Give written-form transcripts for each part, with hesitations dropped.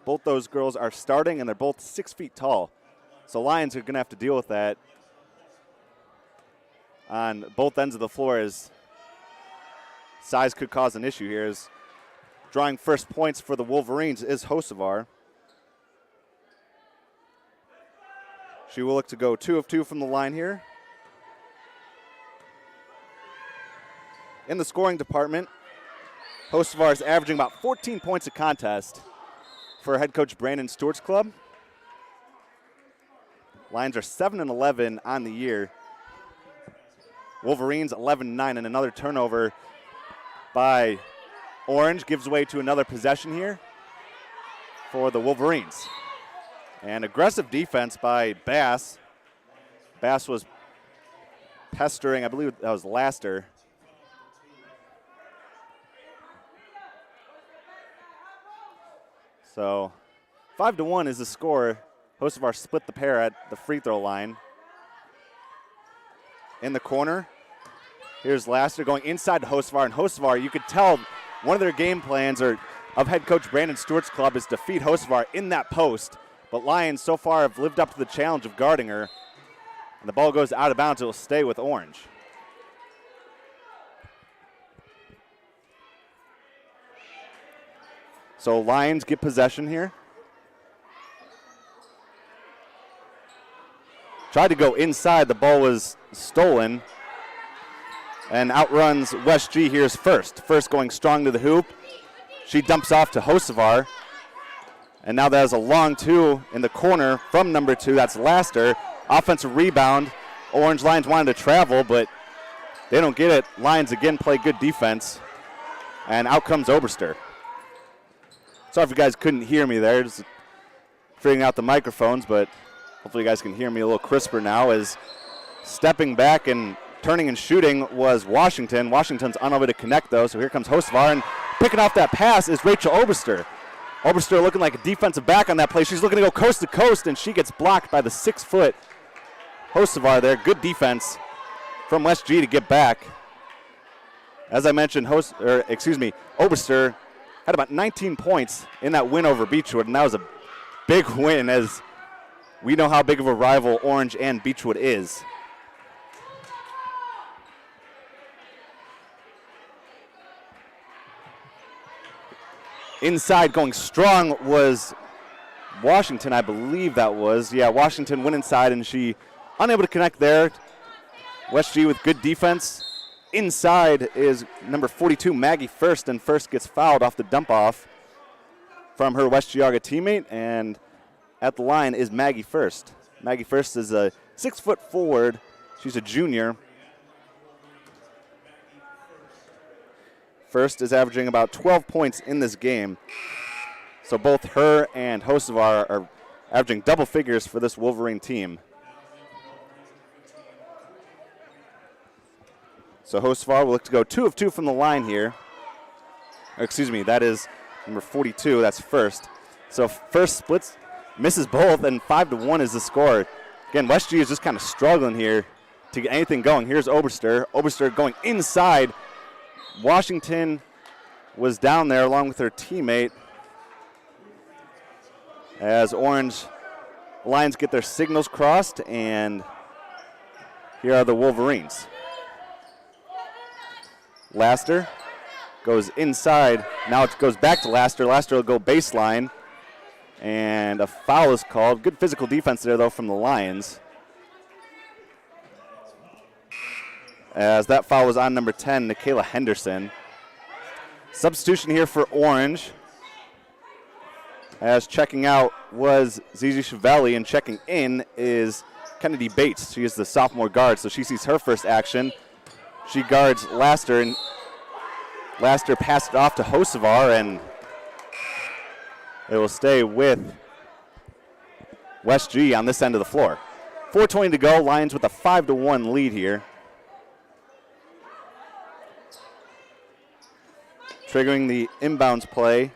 Both those girls are starting, and they're both 6 feet tall. So Lions are going to have to deal with that on both ends of the floor, as size could cause an issue here. As drawing first points for the Wolverines is Hocevar. She will look to go 2 of 2 from the line here. In the scoring department, Hocevar is averaging about 14 points a contest for head coach Brandon Stewart's club. Lions are 7-11 on the year. Wolverines 11-9, and another turnover by Orange gives way to another possession here for the Wolverines. And aggressive defense by Bass. Bass was pestering, I believe that was Laster. So 5-1 is the score. Hocevar split the pair at the free throw line. In the corner, here's Laster going inside to Hocevar, and Hocevar, you could tell one of their game plans of head coach Brandon Stewart's club is to feed Hocevar in that post, but Lions so far have lived up to the challenge of guarding her, and the ball goes out of bounds. It will stay with Orange. So Lions get possession here. Tried to go inside, the ball was stolen, and outruns West G. Here's First. First going strong to the hoop. She dumps off to Hocevar, and now there's a long 2 in the corner from number 2. That's Laster. Offensive rebound. Orange Lions wanted to travel, but they don't get it. Lions again play good defense, and out comes Oberster. Sorry if you guys couldn't hear me there. Just figuring out the microphones, but hopefully you guys can hear me a little crisper now. As stepping back and turning and shooting was Washington. Washington's unable to connect, though, so here comes Hocevar, and picking off that pass is Rachel Oberster. Oberster looking like a defensive back on that play. She's looking to go coast to coast, and she gets blocked by the 6-foot Hocevar there. Good defense from West G to get back. As I mentioned, Oberster had about 19 points in that win over Beechwood, and that was a big win, as we know how big of a rival Orange and Beechwood is. Inside going strong was Washington, I believe that was. Yeah, Washington went inside, and she unable to connect there. West G with good defense. Inside is number 42, Maggie First, and First gets fouled off the dump-off from her West Geauga teammate, and at the line is Maggie First. Maggie First is a 6-foot forward. She's a junior. First is averaging about 12 points in this game. So both her and Hocevar are averaging double figures for this Wolverine team. So Hocevar will look to go 2 of 2 from the line here. Excuse me, that is number 42. That's First. So First splits, misses both, and 5-1 is the score. Again, West G is just kind of struggling here to get anything going. Here's Oberster. Oberster going inside. Washington was down there along with her teammate, as Orange Lions get their signals crossed, and here are the Wolverines. Laster goes inside. Now it goes back to Laster. Laster will go baseline, and a foul is called. Good physical defense there, though, from the Lions, as that foul was on number 10, Nikayla Henderson. Substitution here for Orange, as checking out was Zizi Chiavelli, and checking in is Kennedy Bates. She is the sophomore guard, so she sees her first action. She guards Laster, and Laster passed it off to Hocevar, and it will stay with West G on this end of the floor. 4:20 to go. Lions with a 5-1 lead here. Triggering the inbounds play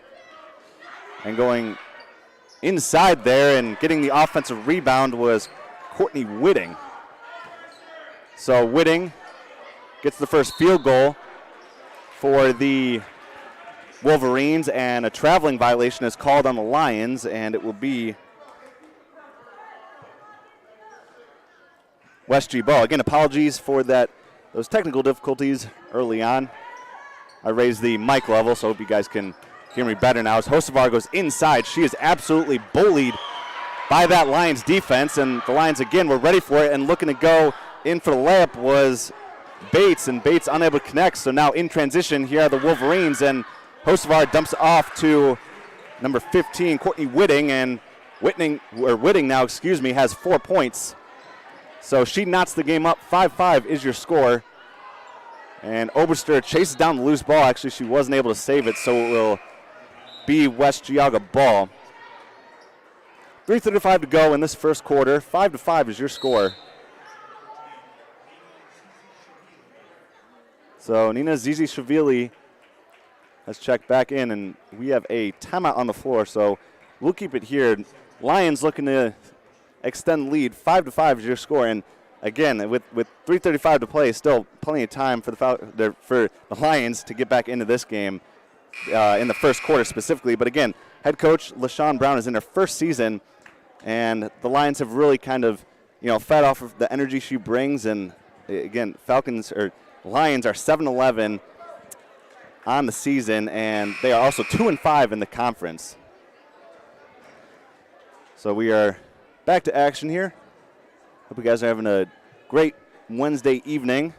and going inside there and getting the offensive rebound was Courtney Whitting. So Whitting gets the first field goal for the Wolverines, and a traveling violation is called on the Lions, and it will be West G ball. Again, apologies for those technical difficulties early on. I raised the mic level, so I hope you guys can hear me better now. As Hocevar goes inside, she is absolutely bullied by that Lions defense, and the Lions again were ready for it and looking to go in for the layup was Bates, and Bates unable to connect. So now in transition, here are the Wolverines, and Hocevar dumps off to number 15, Courtney Whitting, and Whitting now, has 4 points. So she knots the game up. 5-5 is your score. And Oberster chases down the loose ball. Actually, she wasn't able to save it, so it will be West Geauga ball. 3:35 to go in this first quarter. 5-5 is your score. So Nina Zizi-Shavili has checked back in, and we have a timeout on the floor, so we'll keep it here. Lions looking to extend lead. 5-5 is your score, and again, with 3:35 to play, still plenty of time for the Lions to get back into this game in the first quarter specifically. But again, head coach LaShawn Brown is in her first season, and the Lions have really kind of, fed off of the energy she brings. And again, Lions are 7-11 on the season, and they are also 2-5 in the conference. So we are back to action here. Hope you guys are having a great Wednesday evening.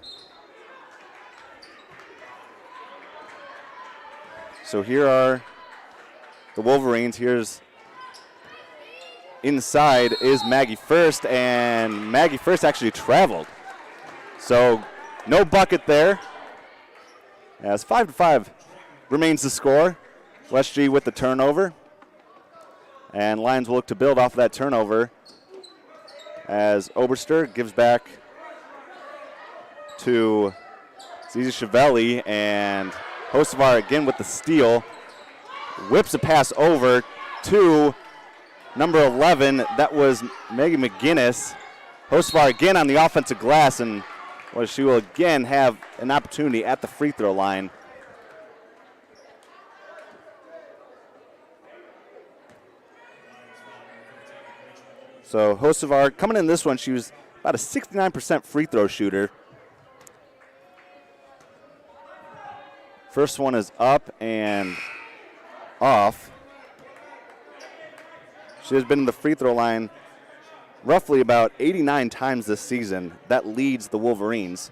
So here are the Wolverines. Here's inside is Maggie First, and Maggie First actually traveled. So no bucket there. As 5-5 remains the score. West G with the turnover. And Lions will look to build off of that turnover as Oberster gives back to Zizi Chavelli, and Hocevar again with the steal. Whips a pass over to number 11. That was Megan McGinnis. Hocevar again on the offensive glass, and she will again have an opportunity at the free throw line. So Hocevar coming in this one, she was about a 69% free throw shooter. First one is up and off. She has been in the free throw line roughly about 89 times this season. That leads the Wolverines.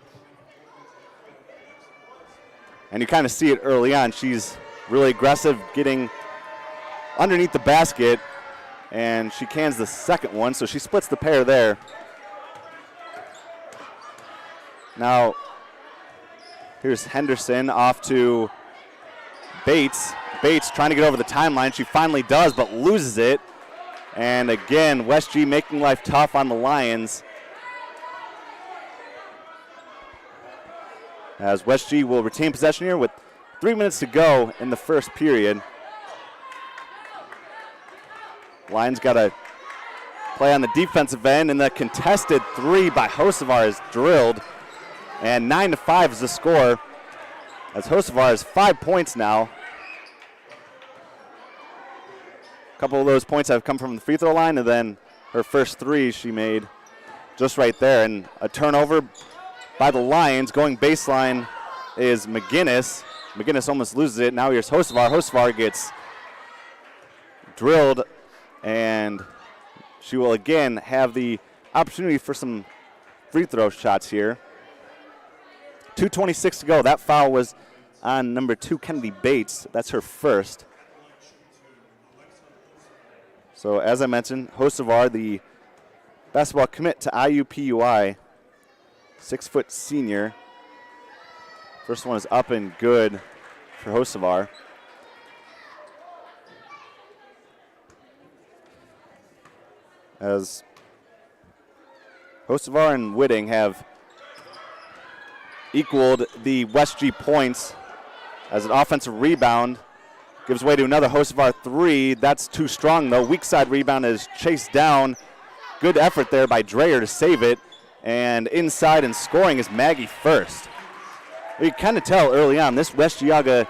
And you kind of see it early on. She's really aggressive, getting underneath the basket, and she cans the second one, so she splits the pair there. Now, here's Henderson off to Bates. Bates trying to get over the timeline. She finally does, but loses it. And again, West G making life tough on the Lions, as West G will retain possession here with 3 minutes to go in the first period. Lions got to play on the defensive end, and the contested three by Hocevar is drilled. And 9-5 is the score, as Hocevar has 5 points now. A couple of those points have come from the free throw line, and then her first three she made just right there. And a turnover by the Lions. Going baseline is McGinnis. McGinnis almost loses it. Now here's Hocevar. Hocevar gets drilled, and she will again have the opportunity for some free throw shots here. 2:26 to go. That foul was on number 2, Kennedy Bates. That's her first. So as I mentioned, Hocevar, the basketball commit to IUPUI, 6-foot senior. First one is up and good for Hocevar. As Hocevar and Whitting have equaled the West G points, as an offensive rebound gives way to another Hocevar three. That's too strong though. Weak side rebound is chased down. Good effort there by Dreyer to save it. And inside and scoring is Maggie First. You kind of tell early on this West Geauga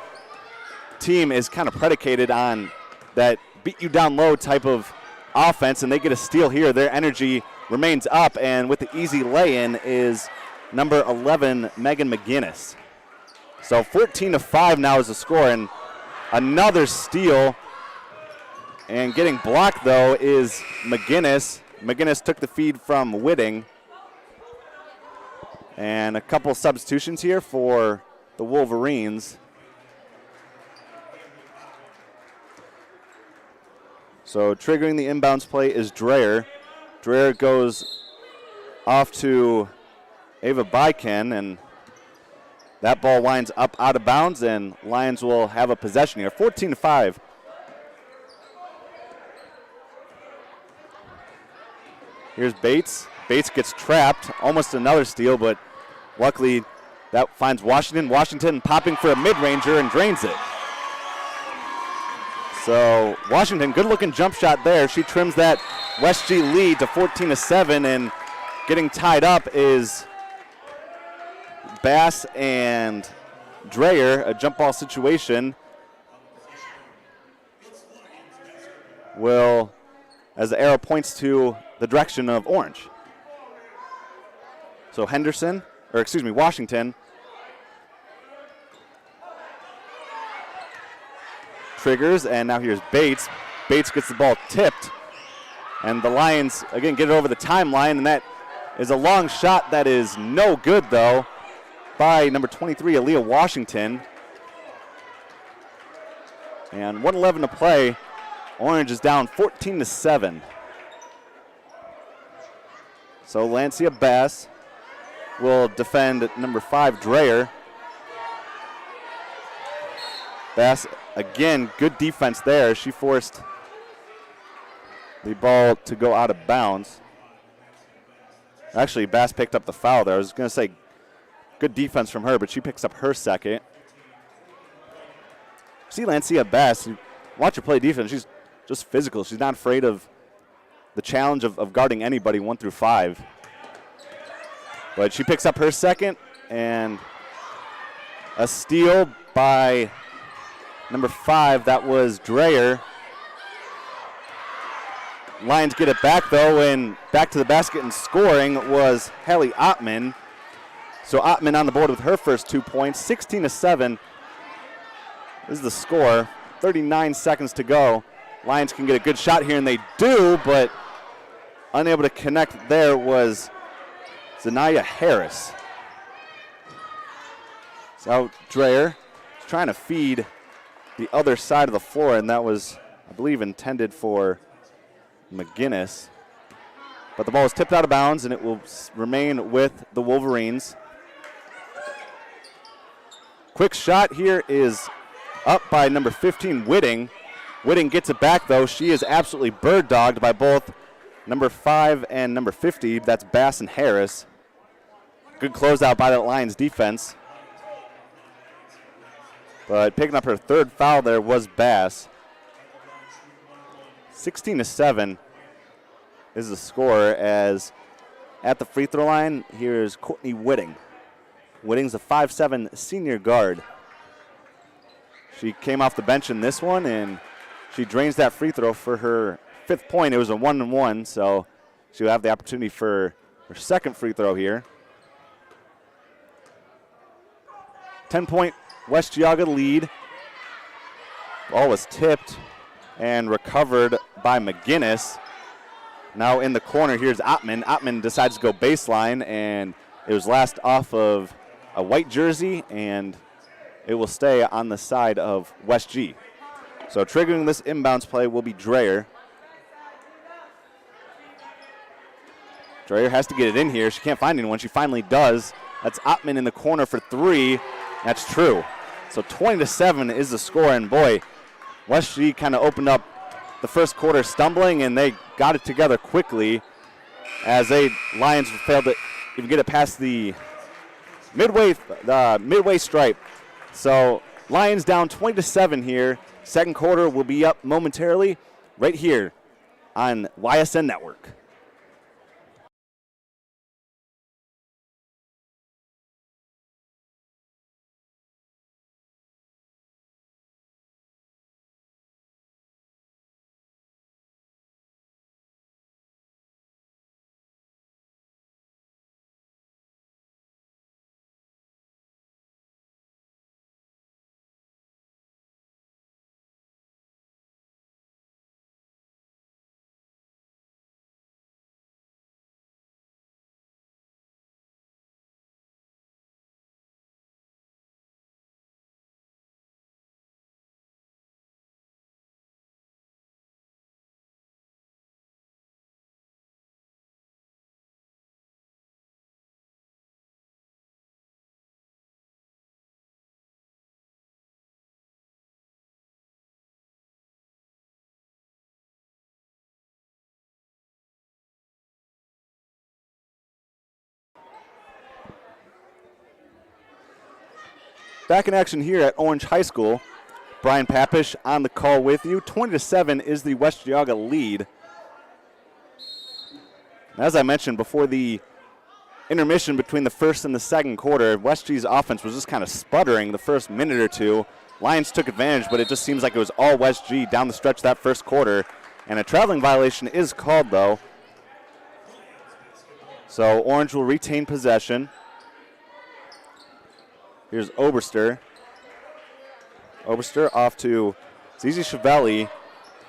team is kind of predicated on that beat you down low type of offense, and they get a steal here. Their energy remains up, and with the easy lay-in is number 11, Megan McGinnis. So 14-5 now is the score, and another steal. And getting blocked, though, is McGinnis. McGinnis took the feed from Whitting. And a couple substitutions here for the Wolverines. So triggering the inbounds play is Dreyer. Dreyer goes off to Ava Byken, and that ball winds up out of bounds, and Lions will have a possession here, 14-5. Here's Bates. Bates gets trapped, almost another steal, but luckily that finds Washington. Washington popping for a mid-ranger and drains it. So Washington, good-looking jump shot there. She trims that West G lead to 14-7, and getting tied up is Bass and Dreyer. A jump ball situation will, as the arrow points to the direction of orange. So Washington triggers, and now here's Bates. Bates gets the ball tipped, and the Lions, again, get it over the timeline, and that is a long shot that is no good, though, by number 23, Aaliyah Washington. And 1:11 to play. Orange is down 14-7. So Lancia Bass will defend number 5, Dreyer. Bass, again, good defense there. She forced the ball to go out of bounds. Actually, Bass picked up the foul there. I was going to say good defense from her, but she picks up her second. See Lancia Bass, you watch her play defense. She's just physical. She's not afraid of the challenge of guarding anybody 1 through 5. But she picks up her second, and a steal by number 5. That was Dreyer. Lions get it back, though, and back to the basket and scoring was Hallie Ottman. So Ottman on the board with her first 2 points. 16-7 is the score. 39 seconds to go. Lions can get a good shot here, and they do, but unable to connect there was Zanaya Harris. So Dreyer is trying to feed the other side of the floor, and that was, I believe, intended for McGinnis. But the ball is tipped out of bounds, and it will remain with the Wolverines. Quick shot here is up by number 15, Whitting. Whitting gets it back, though. She is absolutely bird-dogged by both number 5 and number 50. That's Bass and Harris. Good closeout by that Lions defense. But picking up her third foul there was Bass. 16-7 is the score, as at the free throw line, here's Courtney Whitting. Whitting's a 5'7" senior guard. She came off the bench in this one, and she drains that free throw for her 5th point. It was a 1-1, so she'll have the opportunity for her second free throw here. 10-point West Geauga lead. Ball was tipped and recovered by McGinnis. Now in the corner, here's Ottman. Ottman decides to go baseline, and it was last off of a white jersey, and it will stay on the side of West G. So triggering this inbounds play will be Dreyer. Dreyer has to get it in here. She can't find anyone. She finally does. That's Ottman in the corner for 3. That's true. So 20-7 is the score, and boy, West G kind of opened up the first quarter stumbling, and they got it together quickly as Lions failed to even get it past the midway stripe. So Lions down 20-7 here. Second quarter will be up momentarily right here on YSN Network. Back in action here at Orange High School. Brian Papish on the call with you. 20-7 is the West Geauga lead. As I mentioned before the intermission between the first and the second quarter, West G's offense was just kind of sputtering the first minute or two. Lions took advantage, but it just seems like it was all West G down the stretch that first quarter. And a traveling violation is called, though. So Orange will retain possession. Here's Oberster. Oberster off to Zizi Chiavelli.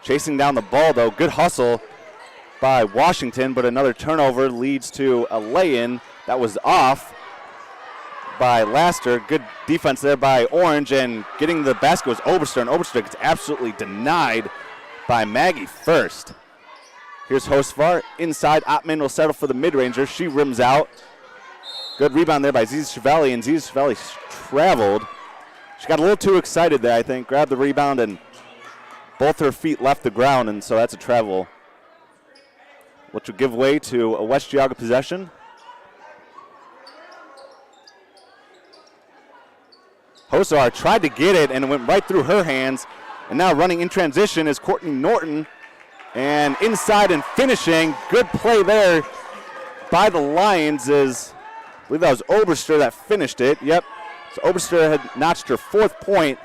Chasing down the ball, though. Good hustle by Washington, but another turnover leads to a lay-in that was off by Laster. Good defense there by Orange, and getting the basket was Oberster, and Oberster gets absolutely denied by Maggie First. Here's Hostvar inside. Ottman will settle for the mid-ranger. She rims out. Good rebound there by Zizi Chiavelli, and Zizi Chiavelli traveled. She got a little too excited there, I think. Grabbed the rebound, and both her feet left the ground, and so that's a travel, which will give way to a West Geauga possession. Hosar tried to get it, and it went right through her hands. And now running in transition is Courtney Norton. And inside and finishing. Good play there by the Lions. I believe that was Oberster that finished it. Yep. So Oberster had notched her 4th point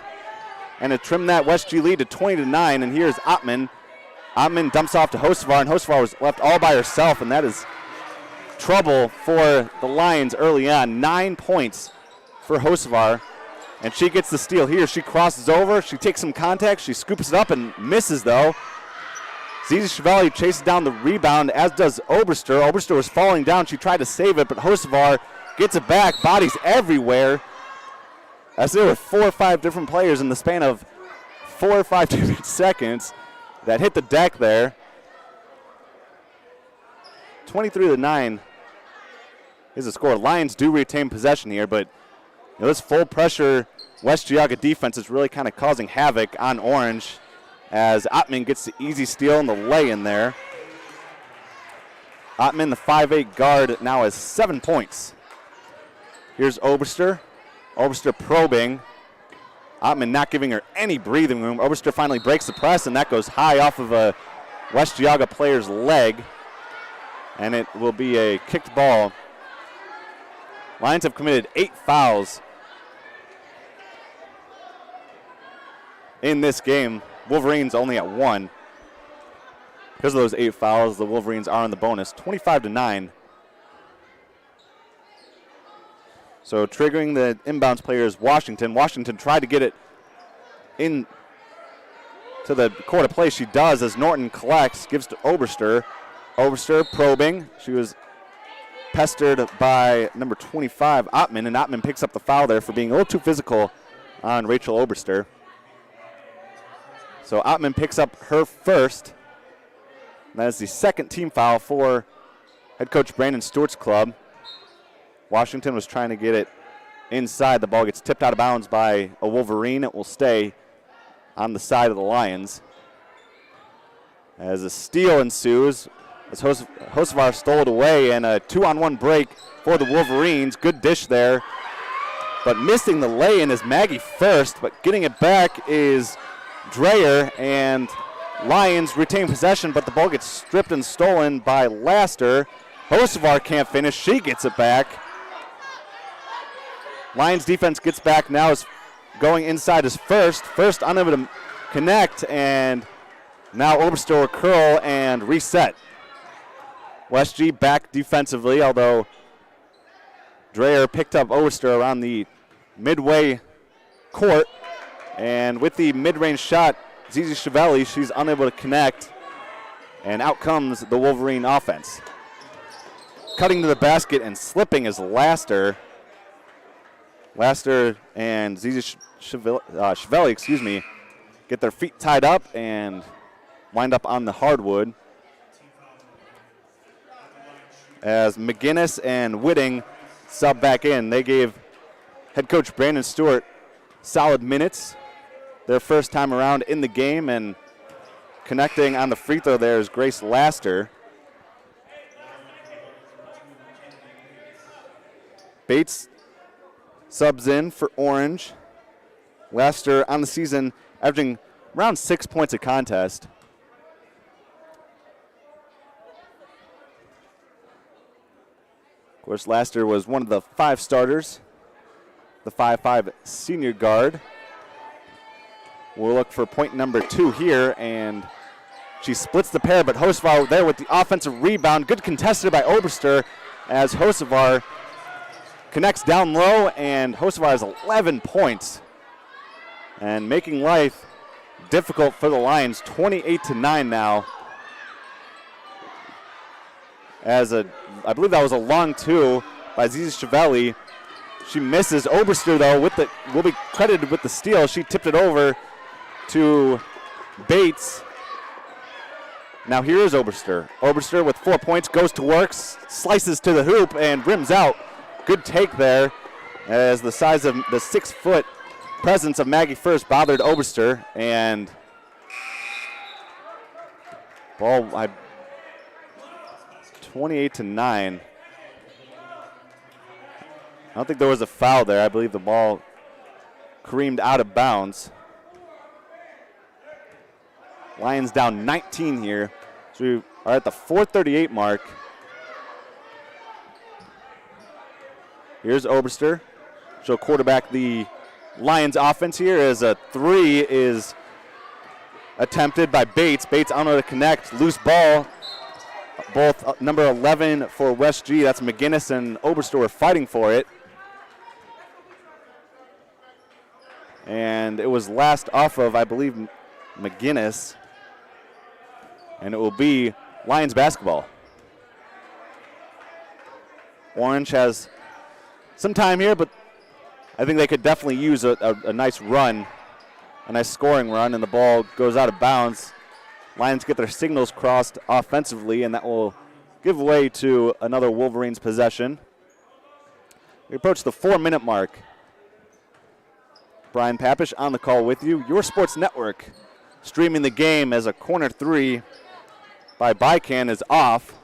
and had trimmed that West G lead to 20-9. And here's Ottman. Ottman dumps off to Hostvar, and Hostvar was left all by herself, and that is trouble for the Lions early on. 9 points for Hostvar, and she gets the steal here. She crosses over, she takes some contact, she scoops it up and misses, though. Zizi Chiavelli chases down the rebound, as does Oberster. Oberster was falling down. She tried to save it, but Hostvar gets it back. Bodies everywhere. As there were 4 or 5 different players in the span of 4 or 5 different seconds that hit the deck there. 23-9 is the score. Lions do retain possession here, but this full pressure West Geauga defense is really kind of causing havoc on Orange, as Ottman gets the easy steal and the lay-in there. Ottman, the 5'8 guard, now has 7 points. Here's Oberster. Oberster probing. Ottman not giving her any breathing room. Oberster finally breaks the press, and that goes high off of a West Geauga player's leg. And it will be a kicked ball. Lions have committed 8 fouls in this game. Wolverines only at 1. Because of those 8 fouls, the Wolverines are on the bonus, 25-9. So triggering the inbounds player is Washington. Washington tried to get it in to the court of play. She does, as Norton collects, gives to Oberster. Oberster probing. She was pestered by number 25, Ottman, and Ottman picks up the foul there for being a little too physical on Rachel Oberster. So Ottman picks up her first. That is the 2nd team foul for head coach Brandon Stewart's club. Washington was trying to get it inside. The ball gets tipped out of bounds by a Wolverine. It will stay on the side of the Lions. As a steal ensues, as Hostvar stole it away, and a 2-on-1 break for the Wolverines. Good dish there. But missing the lay-in is Maggie First, but getting it back is Dreyer, and Lions retain possession, but the ball gets stripped and stolen by Laster. Hostvar can't finish. She gets it back. Lions defense gets back now, is going inside as First. First unable to connect, and now Oberster will curl and reset. West G back defensively, although Dreyer picked up Oberster around the midway court. And with the mid-range shot, Zizi Chiavelli, she's unable to connect. And out comes the Wolverine offense. Cutting to the basket and slipping is Laster. Laster and Zizi Chiavelli, get their feet tied up and wind up on the hardwood. As McGinnis and Whitting sub back in, they gave head coach Brandon Stewart solid minutes their first time around in the game, and connecting on the free throw there is Grace Laster. Bates subs in for Orange. Laster on the season averaging around 6 points a contest. Of course, Laster was one of the 5 starters, the 5'5" senior guard. We'll look for point number 2 here, and she splits the pair, but Hocevar there with the offensive rebound. Good contested by Oberster as Hocevar connects down low, and Hocevar has 11 points. And making life difficult for the Lions, 28-9 now. I believe that was a long 2 by Zizi Chiavelli. She misses. Oberster, though, will be credited with the steal. She tipped it over to Bates. Now here is Oberster. Oberster with 4 points, goes to work, slices to the hoop, and rims out. Good take there, as the size of the 6-foot presence of Maggie First bothered Oberster, and ball 28-9. I don't think there was a foul there. I believe the ball careened out of bounds. Lions down 19 here. So we are at the 4:38 mark. Here's Oberster. She'll quarterback the Lions offense here as a 3 is attempted by Bates. Bates unable to connect. Loose ball. Both number 11 for West G, that's McGinnis and Oberster, are fighting for it. And it was last off of, I believe, McGinnis. And it will be Lions basketball. Orange has some time here, but I think they could definitely use a nice run, a nice scoring run, and the ball goes out of bounds. Lions get their signals crossed offensively, and that will give way to another Wolverines possession. We approach the 4-minute mark. Brian Papish on the call with you. Your Sports Network streaming the game as a corner 3 by Bycan is off.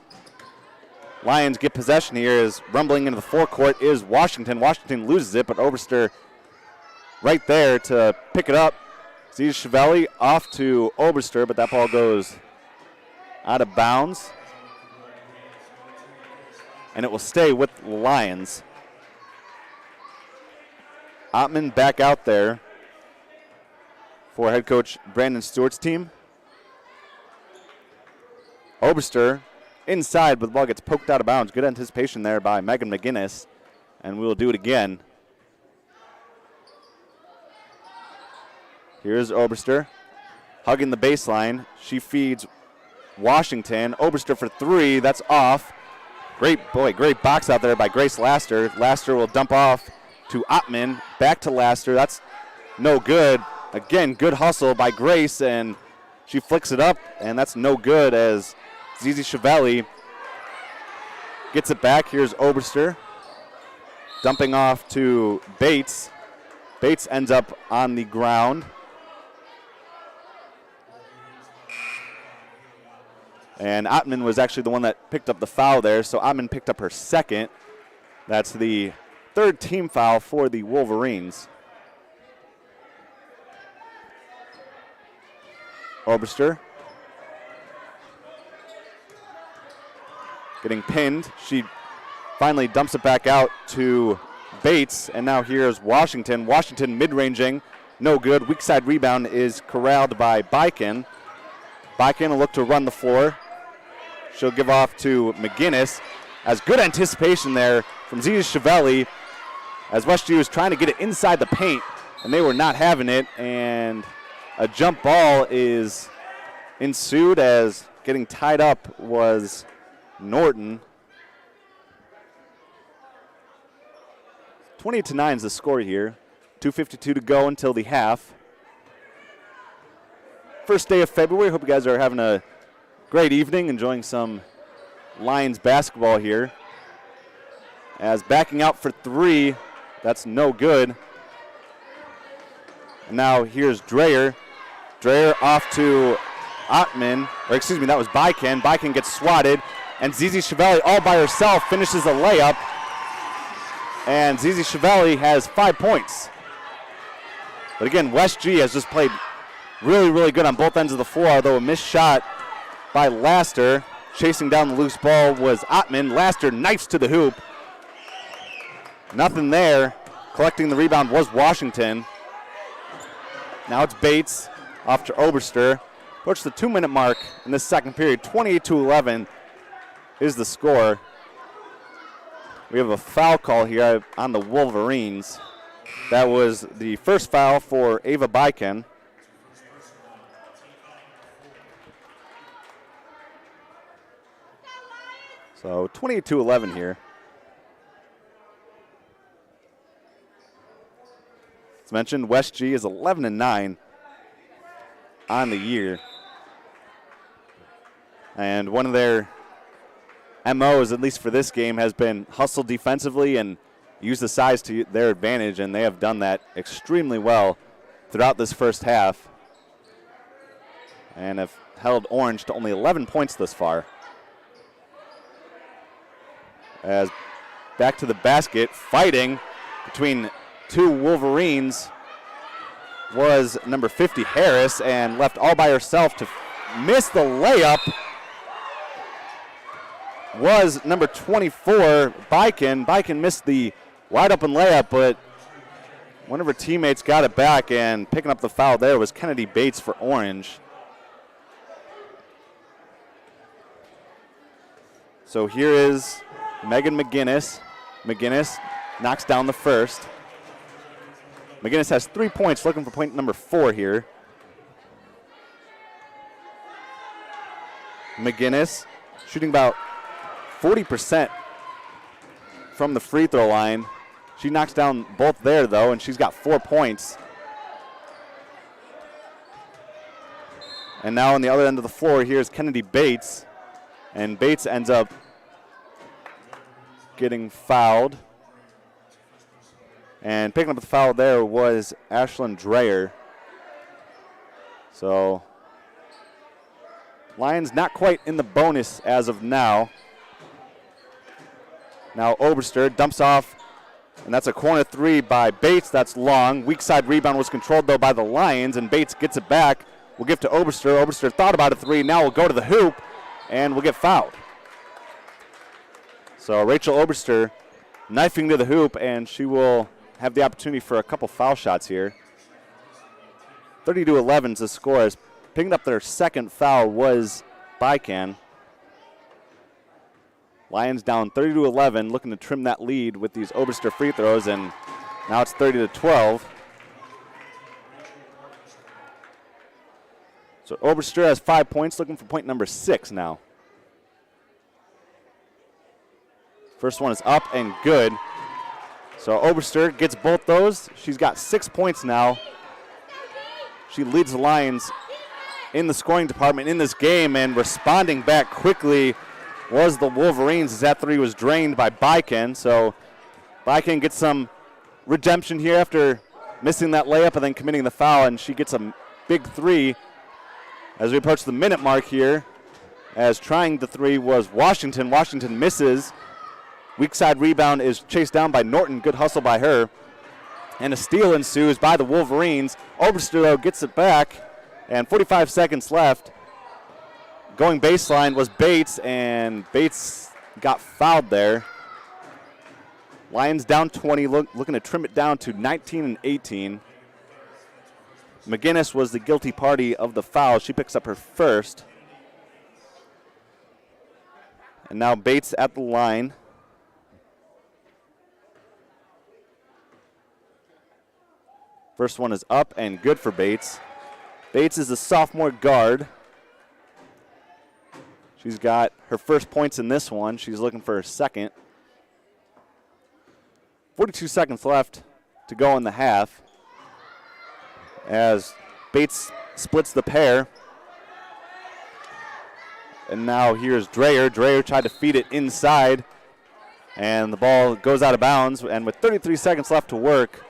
Lions get possession here as rumbling into the forecourt is Washington. Washington loses it, but Oberster right there to pick it up. Zizi Chiavelli off to Oberster, but that ball goes out of bounds. And it will stay with the Lions. Ottman back out there for head coach Brandon Stewart's team. Oberster inside, but the ball gets poked out of bounds. Good anticipation there by Megan McGinnis, and we will do it again. Here's Oberster hugging the baseline. She feeds Washington. Oberster for 3, that's off. Great box out there by Grace Laster. Laster will dump off to Ottman, back to Laster. That's no good. Again, good hustle by Grace, and she flicks it up, and that's no good as Zizi Chiavelli gets it back. Here's Oberster dumping off to Bates. Bates ends up on the ground. And Ottman was actually the one that picked up the foul there, so Ottman picked up her 2nd. That's the 3rd team foul for the Wolverines. Oberster getting pinned. She finally dumps it back out to Bates, and now here's Washington. Washington mid-ranging, no good. Weak side rebound is corralled by Bykin. Bykin will look to run the floor. She'll give off to McGinnis. As good anticipation there from Zizi Chiavelli, as West G was trying to get it inside the paint, and they were not having it, and a jump ball is ensued as getting tied up was Norton. 20-9 is the score here. 2:52 to go until the half. First day of February. Hope you guys are having a great evening, enjoying some Lions basketball here. As backing out for 3, that's no good. And now here's Dreyer. Dreyer off to Ottman, or excuse me, that was Bykin. Bykin gets swatted, and Zizi Chiavelli all by herself finishes a layup. And Zizi Chiavelli has 5 points. But again, West G has just played really, really good on both ends of the floor, although a missed shot by Laster. Chasing down the loose ball was Ottman. Laster knifes to the hoop. Nothing there. Collecting the rebound was Washington. Now it's Bates off to Oberster. Approach the 2-minute mark in this second period. 28-11 is the score. We have a foul call here on the Wolverines. That was the first foul for Ava Byken. So 28-11 here. As mentioned, West G is 11-9 on the year. And one of their MOs, at least for this game, has been hustle defensively and use the size to their advantage, and they have done that extremely well throughout this first half and have held Orange to only 11 points thus far. As back to the basket, fighting between two Wolverines was number 50 Harris, and left all by herself to miss the layup was number 24 Byken. Byken missed the wide open layup, but one of her teammates got it back, and picking up the foul there was Kennedy Bates for Orange. So here is Megan McGinnis. McGinnis knocks down the first. McGinnis has 3 points, looking for point number 4 here. McGinnis shooting about 40% from the free throw line. She knocks down both there, though, and she's got 4 points. And now on the other end of the floor, here's Kennedy Bates. And Bates ends up getting fouled. And picking up the foul there was Ashlyn Dreyer. So Lions not quite in the bonus as of now. Now Oberster dumps off, and that's a corner 3 by Bates. That's long. Weak side rebound was controlled, though, by the Lions, and Bates gets it back. We'll give to Oberster. Oberster thought about a 3. Now we'll go to the hoop, and we'll get fouled. So Rachel Oberster knifing to the hoop, and she will have the opportunity for a couple foul shots here. 30-11 is the score. As picking up their second foul was Bykan. Lions down 30-11, looking to trim that lead with these Oberster free throws, and now it's 30-12. So Oberster has 5 points, looking for point number 6 now. First one is up and good. So Oberster gets both those. She's got 6 points now. She leads the Lions in the scoring department in this game, and responding back quickly was the Wolverines as that 3 was drained by Byken. So Byken gets some redemption here after missing that layup and then committing the foul, and she gets a big 3 as we approach the minute mark here. As trying the 3 was Washington. Washington misses. Weak side rebound is chased down by Norton. Good hustle by her. And a steal ensues by the Wolverines. Oberster, though, gets it back. And 45 seconds left. Going baseline was Bates, and Bates got fouled there. Lions down 20, looking to trim it down to 19 and 18. McGinnis was the guilty party of the foul. She picks up her first. And now Bates at the line. First one is up and good for Bates. Bates is a sophomore guard. She's got her first points in this one. She's looking for her second. 42 seconds left to go in the half as Bates splits the pair. And now here's Dreyer. Dreyer tried to feed it inside, and the ball goes out of bounds. And with 33 seconds left to work,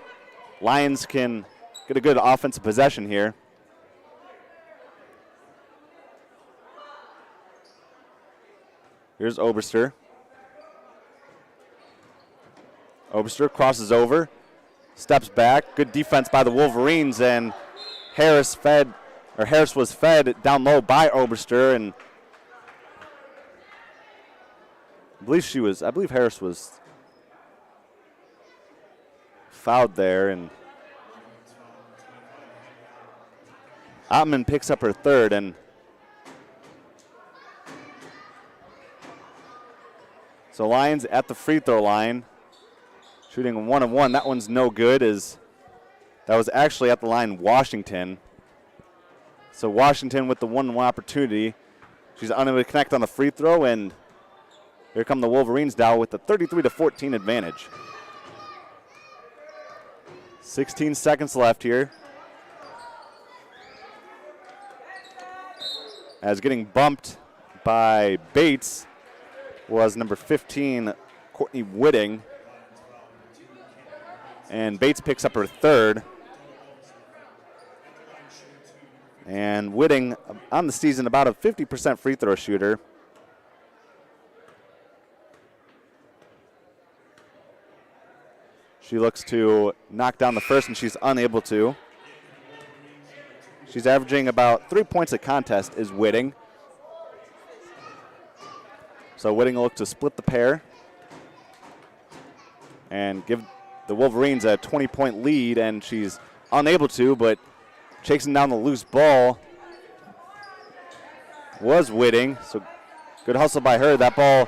Lions can get a good offensive possession here. Here's Oberster. Oberster crosses over, steps back. Good defense by the Wolverines, and Harris was fed down low by Oberster, and I believe Harris was fouled there, and Ottman picks up her third, and so Lions at the free throw line, shooting 1 of 1. That one's no good, as that was actually at the line Washington. So Washington with the 1-1 opportunity. She's unable to connect on the free throw, and here come the Wolverines now with the 33-14 advantage. 16 seconds left here. As getting bumped by Bates was number 15, Courtney Whitting. And Bates picks up her third. And Whitting on the season about a 50% free throw shooter. She looks to knock down the first, and she's unable to. She's averaging about 3 points a contest is Whitting. So Whitting will look to split the pair and give the Wolverines a 20-point lead, and she's unable to, but chasing down the loose ball was Whitting. So good hustle by her. That ball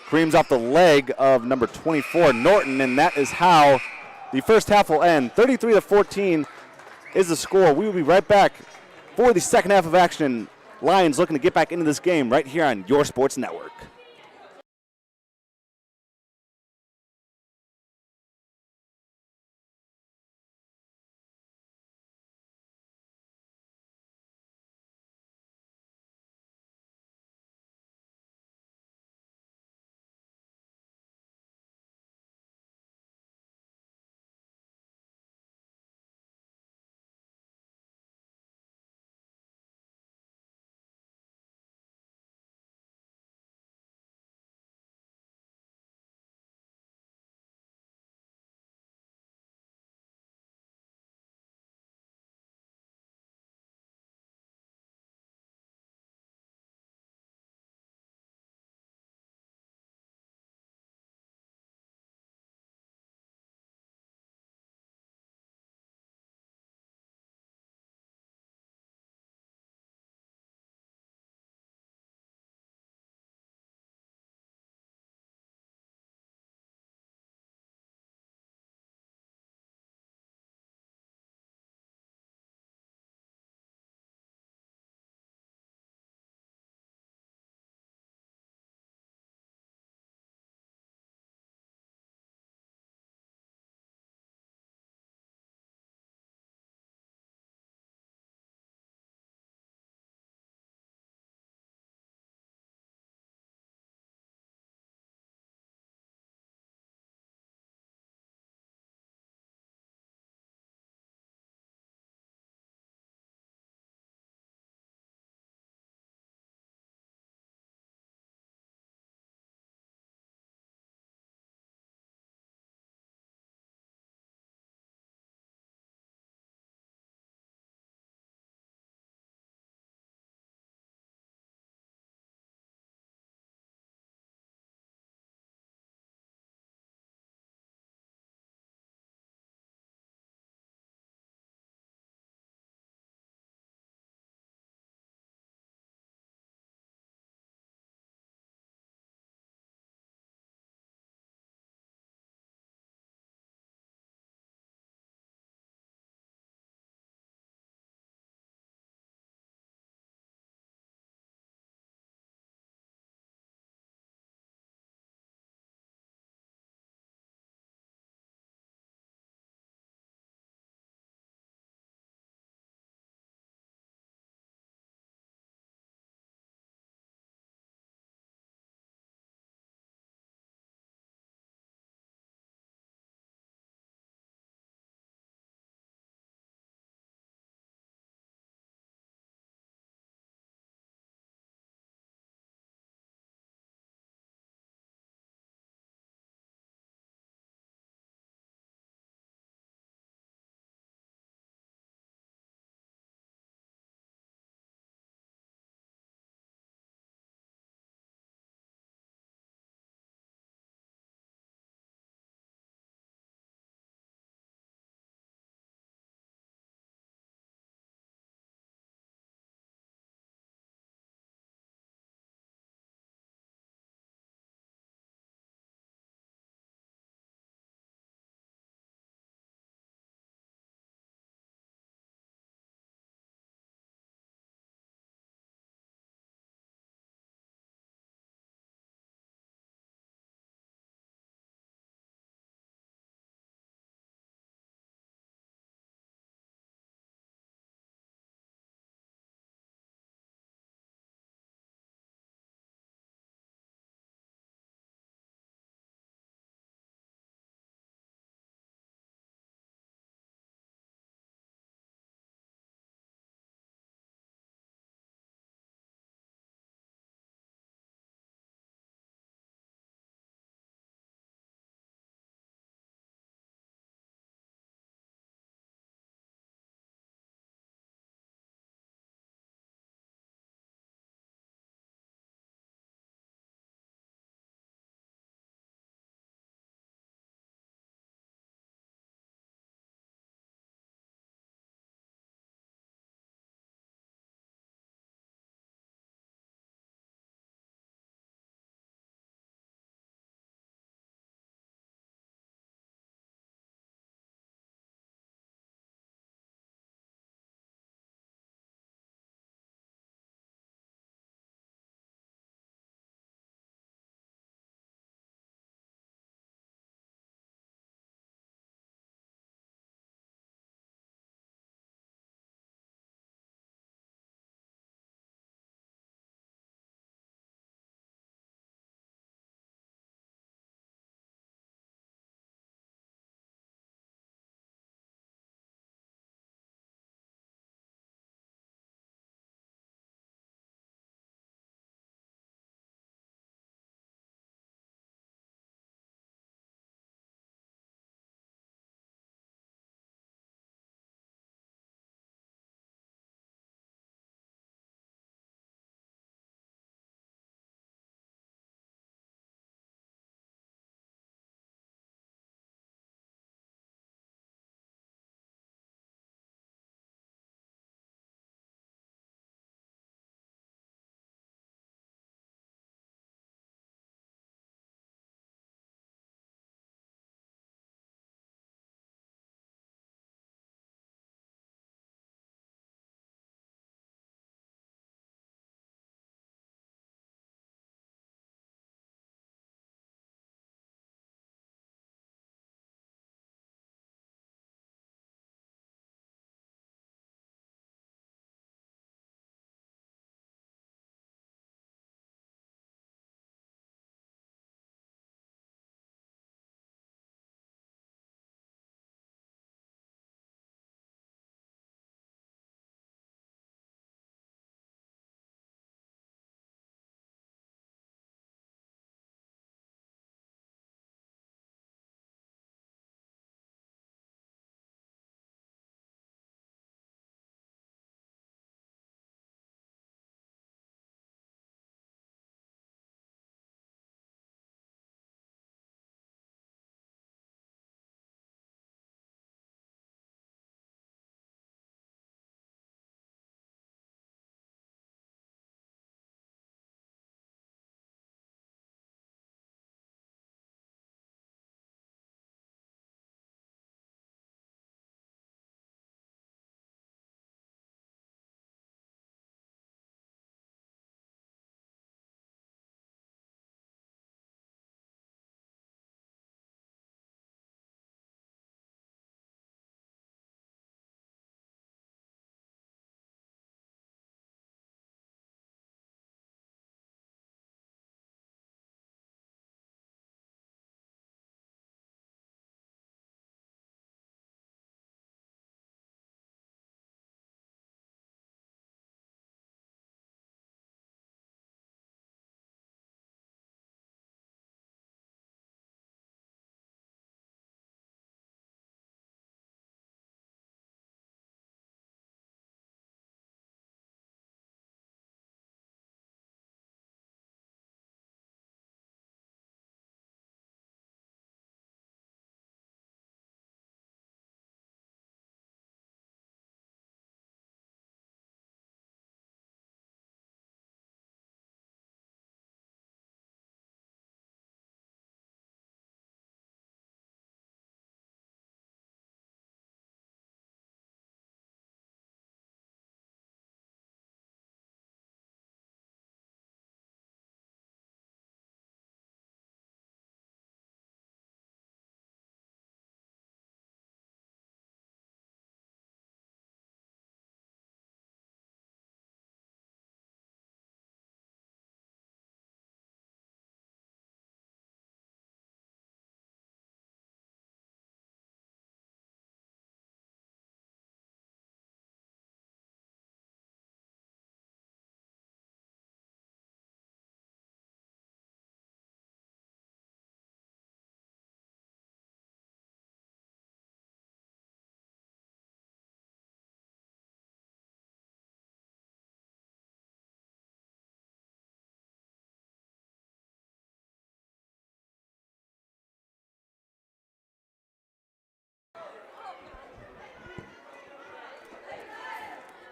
creams off the leg of number 24, Norton, and that is how the first half will end. 33-14 is the score. We will be right back for the second half of action. Lions looking to get back into this game right here on your sports network.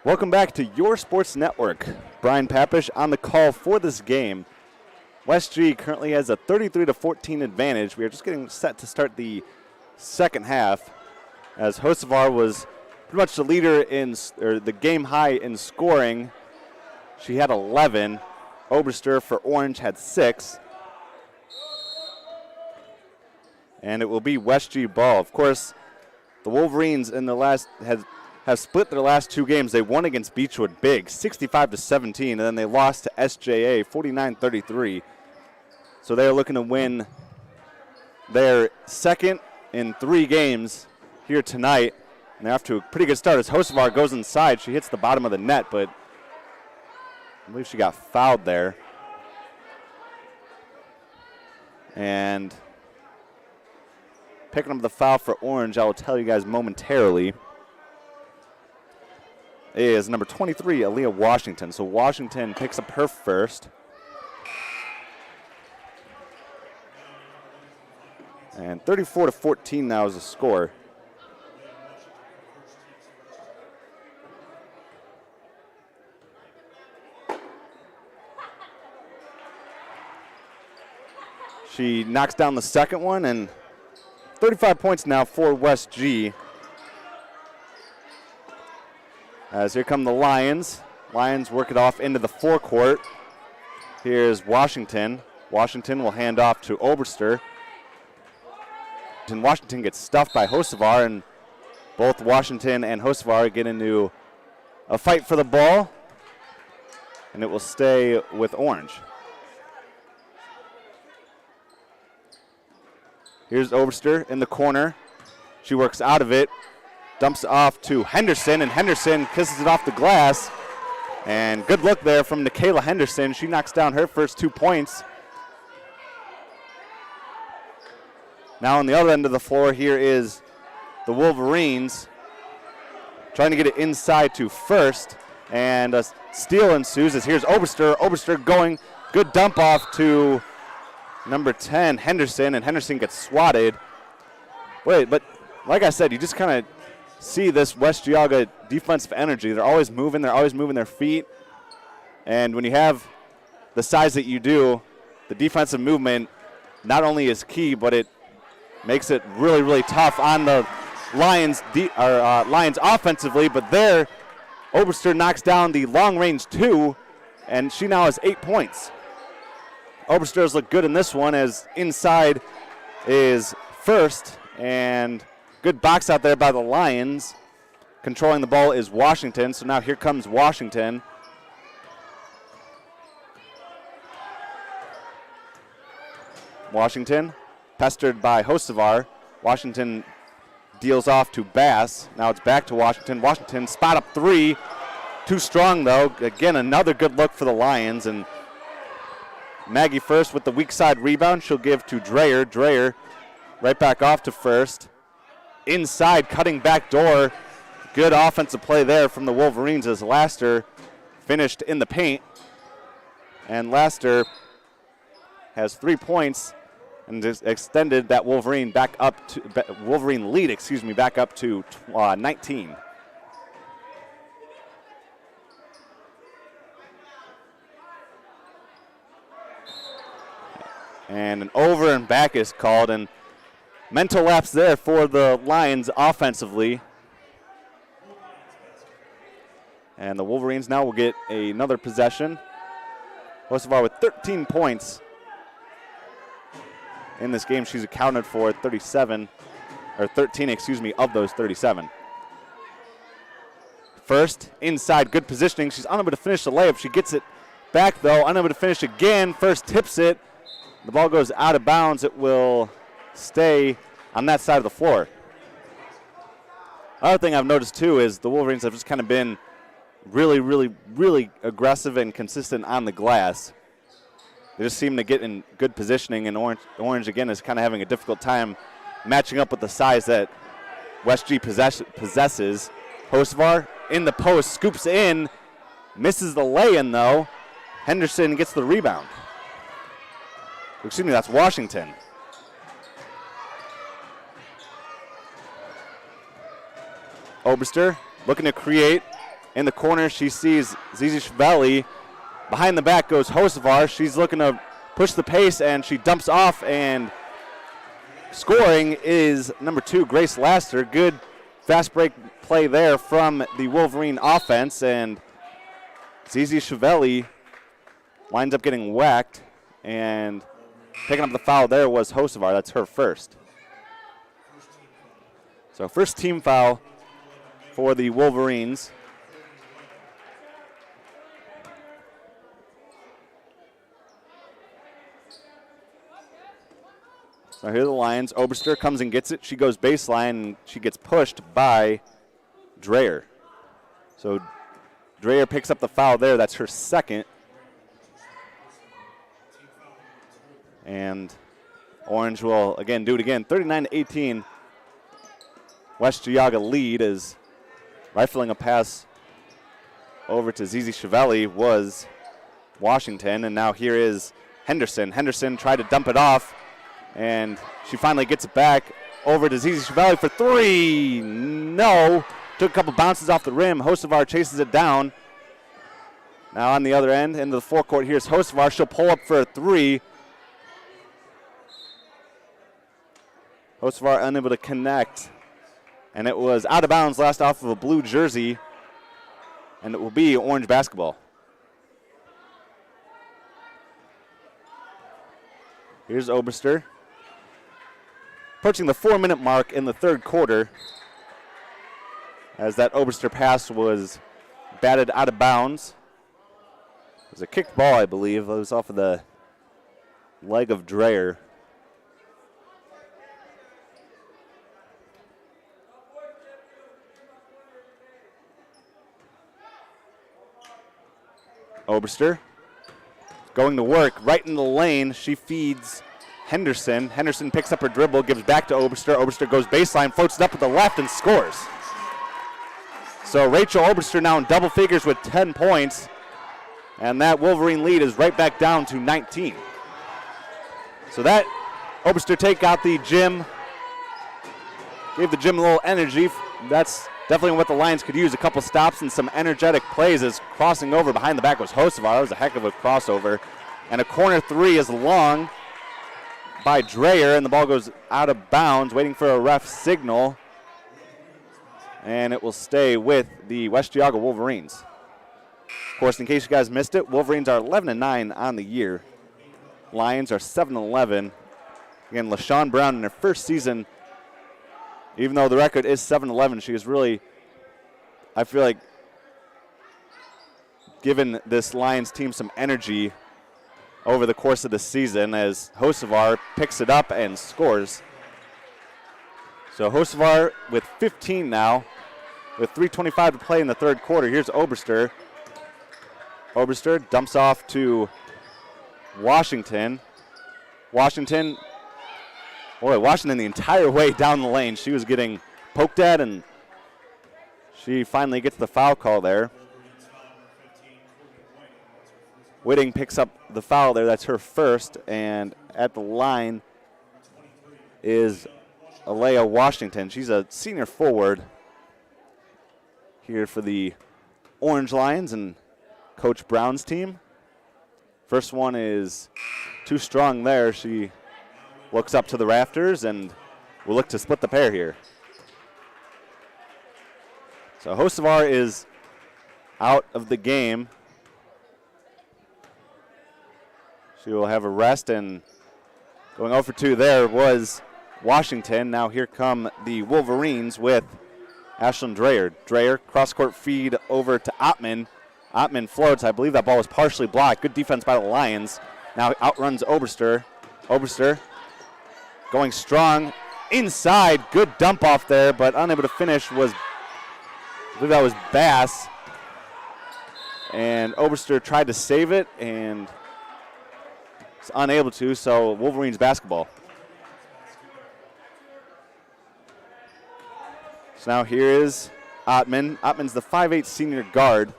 Welcome back to your sports network. Brian Papish on the call for this game. West G currently has a 33-14 advantage. We are just getting set to start the second half, as Hocevar was pretty much the leader in, or the game high in scoring. She had 11. Oberster for Orange had 6. And it will be West G ball. Of course, the Wolverines in the last have split their last 2 games. They won against Beechwood big, 65-17, and then they lost to SJA, 49-33. So they're looking to win their second in 3 games here tonight. And they're off to a pretty good start as Hocevar goes inside. She hits the bottom of the net, but I believe she got fouled there. And picking up the foul for Orange, I will tell you guys momentarily, is number 23, Aaliyah Washington. So Washington picks up her first. And 34-14 now is the score. She knocks down the second one, and 35 points now for West G. As here come the Lions. Lions work it off into the forecourt. Here's Washington. Washington will hand off to Oberster. And Washington gets stuffed by Hocevar, and both Washington and Hocevar get into a fight for the ball, and it will stay with Orange. Here's Oberster in the corner. She works out of it, dumps off to Henderson, and Henderson kisses it off the glass. And good look there from Nikayla Henderson. She knocks down her first 2 points. Now on the other end of the floor, here is the Wolverines trying to get it inside to first. And a steal ensues as here's Oberster. Oberster going, good dump off to number 10, Henderson, and Henderson gets swatted. Wait, but like I said, you just kind of see this West Geauga defensive energy. They're always moving their feet. And when you have the size that you do, the defensive movement not only is key, but it makes it really, really tough on the Lions Lions offensively. But there, Oberster knocks down the long-range 2, and she now has 8 points. Oberster's look good in this one, as inside is first, and good box out there by the Lions. Controlling the ball is Washington, so now here comes Washington. Washington, pestered by Hocevar. Washington deals off to Bass. Now it's back to Washington. Washington spot up 3. Too strong, though. Again, another good look for the Lions. And Maggie first with the weak side rebound. She'll give to Dreyer. Dreyer right back off to first. Inside, cutting back door. Good offensive play there from the Wolverines as Laster finished in the paint. And Laster has 3 points and extended that Wolverine back up to Wolverine lead, back up to 19. And an over and back is called, and mental lapse there for the Lions offensively. And the Wolverines now will get another possession. Hocevar with 13 points in this game. She's accounted for 13 of those 37. First, inside, good positioning. She's unable to finish the layup. She gets it back, though, unable to finish again. First tips it. The ball goes out of bounds. It will stay on that side of the floor. Another thing I've noticed, too, is the Wolverines have just kind of been really, really, really aggressive and consistent on the glass. They just seem to get in good positioning, and Orange again, is kind of having a difficult time matching up with the size that West G possesses. Hocevar in the post, scoops in, misses the lay-in, though. Henderson gets the rebound. Excuse me, that's Washington. Oberster looking to create. In the corner, she sees Zizi Chevelli. Behind the back goes Hocevar. She's looking to push the pace, and she dumps off, and scoring is number 2, Grace Laster. Good fast break play there from the Wolverine offense, and Zizi Chevelli winds up getting whacked, and picking up the foul there was Hocevar. That's her first. So first team foul for the Wolverines. So here are the Lions. Oberster comes and gets it. She goes baseline, and she gets pushed by Dreyer. So Dreyer picks up the foul there. That's her second. And Orange will, again, do it again. 39-18. West Geauga lead is rifling a pass over to Zizi Chevelli was Washington. And now here is Henderson. Henderson tried to dump it off, and she finally gets it back over to Zizi Chevelli for 3. No. Took a couple bounces off the rim. Hocevar chases it down. Now on the other end, into the forecourt, here's Hocevar. She'll pull up for a 3. Hocevar unable to connect. And it was out of bounds, last off of a blue jersey. And it will be Orange basketball. Here's Oberster. Approaching the 4-minute mark in the third quarter, as that Oberster pass was batted out of bounds. It was a kicked ball, I believe. It was off of the leg of Dreyer. Oberster going to work right in the lane. She feeds Henderson. Henderson picks up her dribble, gives back to Oberster. Oberster goes baseline, floats it up with the left, and scores. So Rachel Oberster now in double figures with 10 points. And that Wolverine lead is right back down to 19. So that Oberster take out the gym. Gave the gym a little energy. That's definitely what the Lions could use. A couple stops and some energetic plays as crossing over behind the back was Hocevar. That was a heck of a crossover. And a corner 3 is long by Dreyer, and the ball goes out of bounds, waiting for a ref signal. And it will stay with the West Geauga Wolverines. Of course, in case you guys missed it, Wolverines are 11-9 on the year. Lions are 7-11. Again, LaShawn Brown in her first season, even though the record is 7-11, she has really, I feel like, given this Lions team some energy over the course of the season as Hocevar picks it up and scores. So Hocevar with 15 now, with 3:25 to play in the third quarter. Here's Oberster. Oberster dumps off to Washington. Washington the entire way down the lane. She was getting poked at, and she finally gets the foul call there. Whitting picks up the foul there. That's her first. And at the line is Alea Washington. She's a senior forward here for the Orange Lions and Coach Brown's team. First one is too strong there. She looks up to the rafters and will look to split the pair here. So Hocevar is out of the game. She will have a rest, and going 0 for 2 there was Washington. Now here come the Wolverines with Ashlyn Dreyer. Dreyer, cross-court feed over to Ottman. Ottman floats. I believe that ball was partially blocked. Good defense by the Lions. Now outruns Oberster. Oberster going strong inside. Good dump off there, but unable to finish was, I believe that was Bass. And Oberster tried to save it and was unable to, so Wolverines basketball. So now here is Ottman. Ottman's the 5'8" senior guard.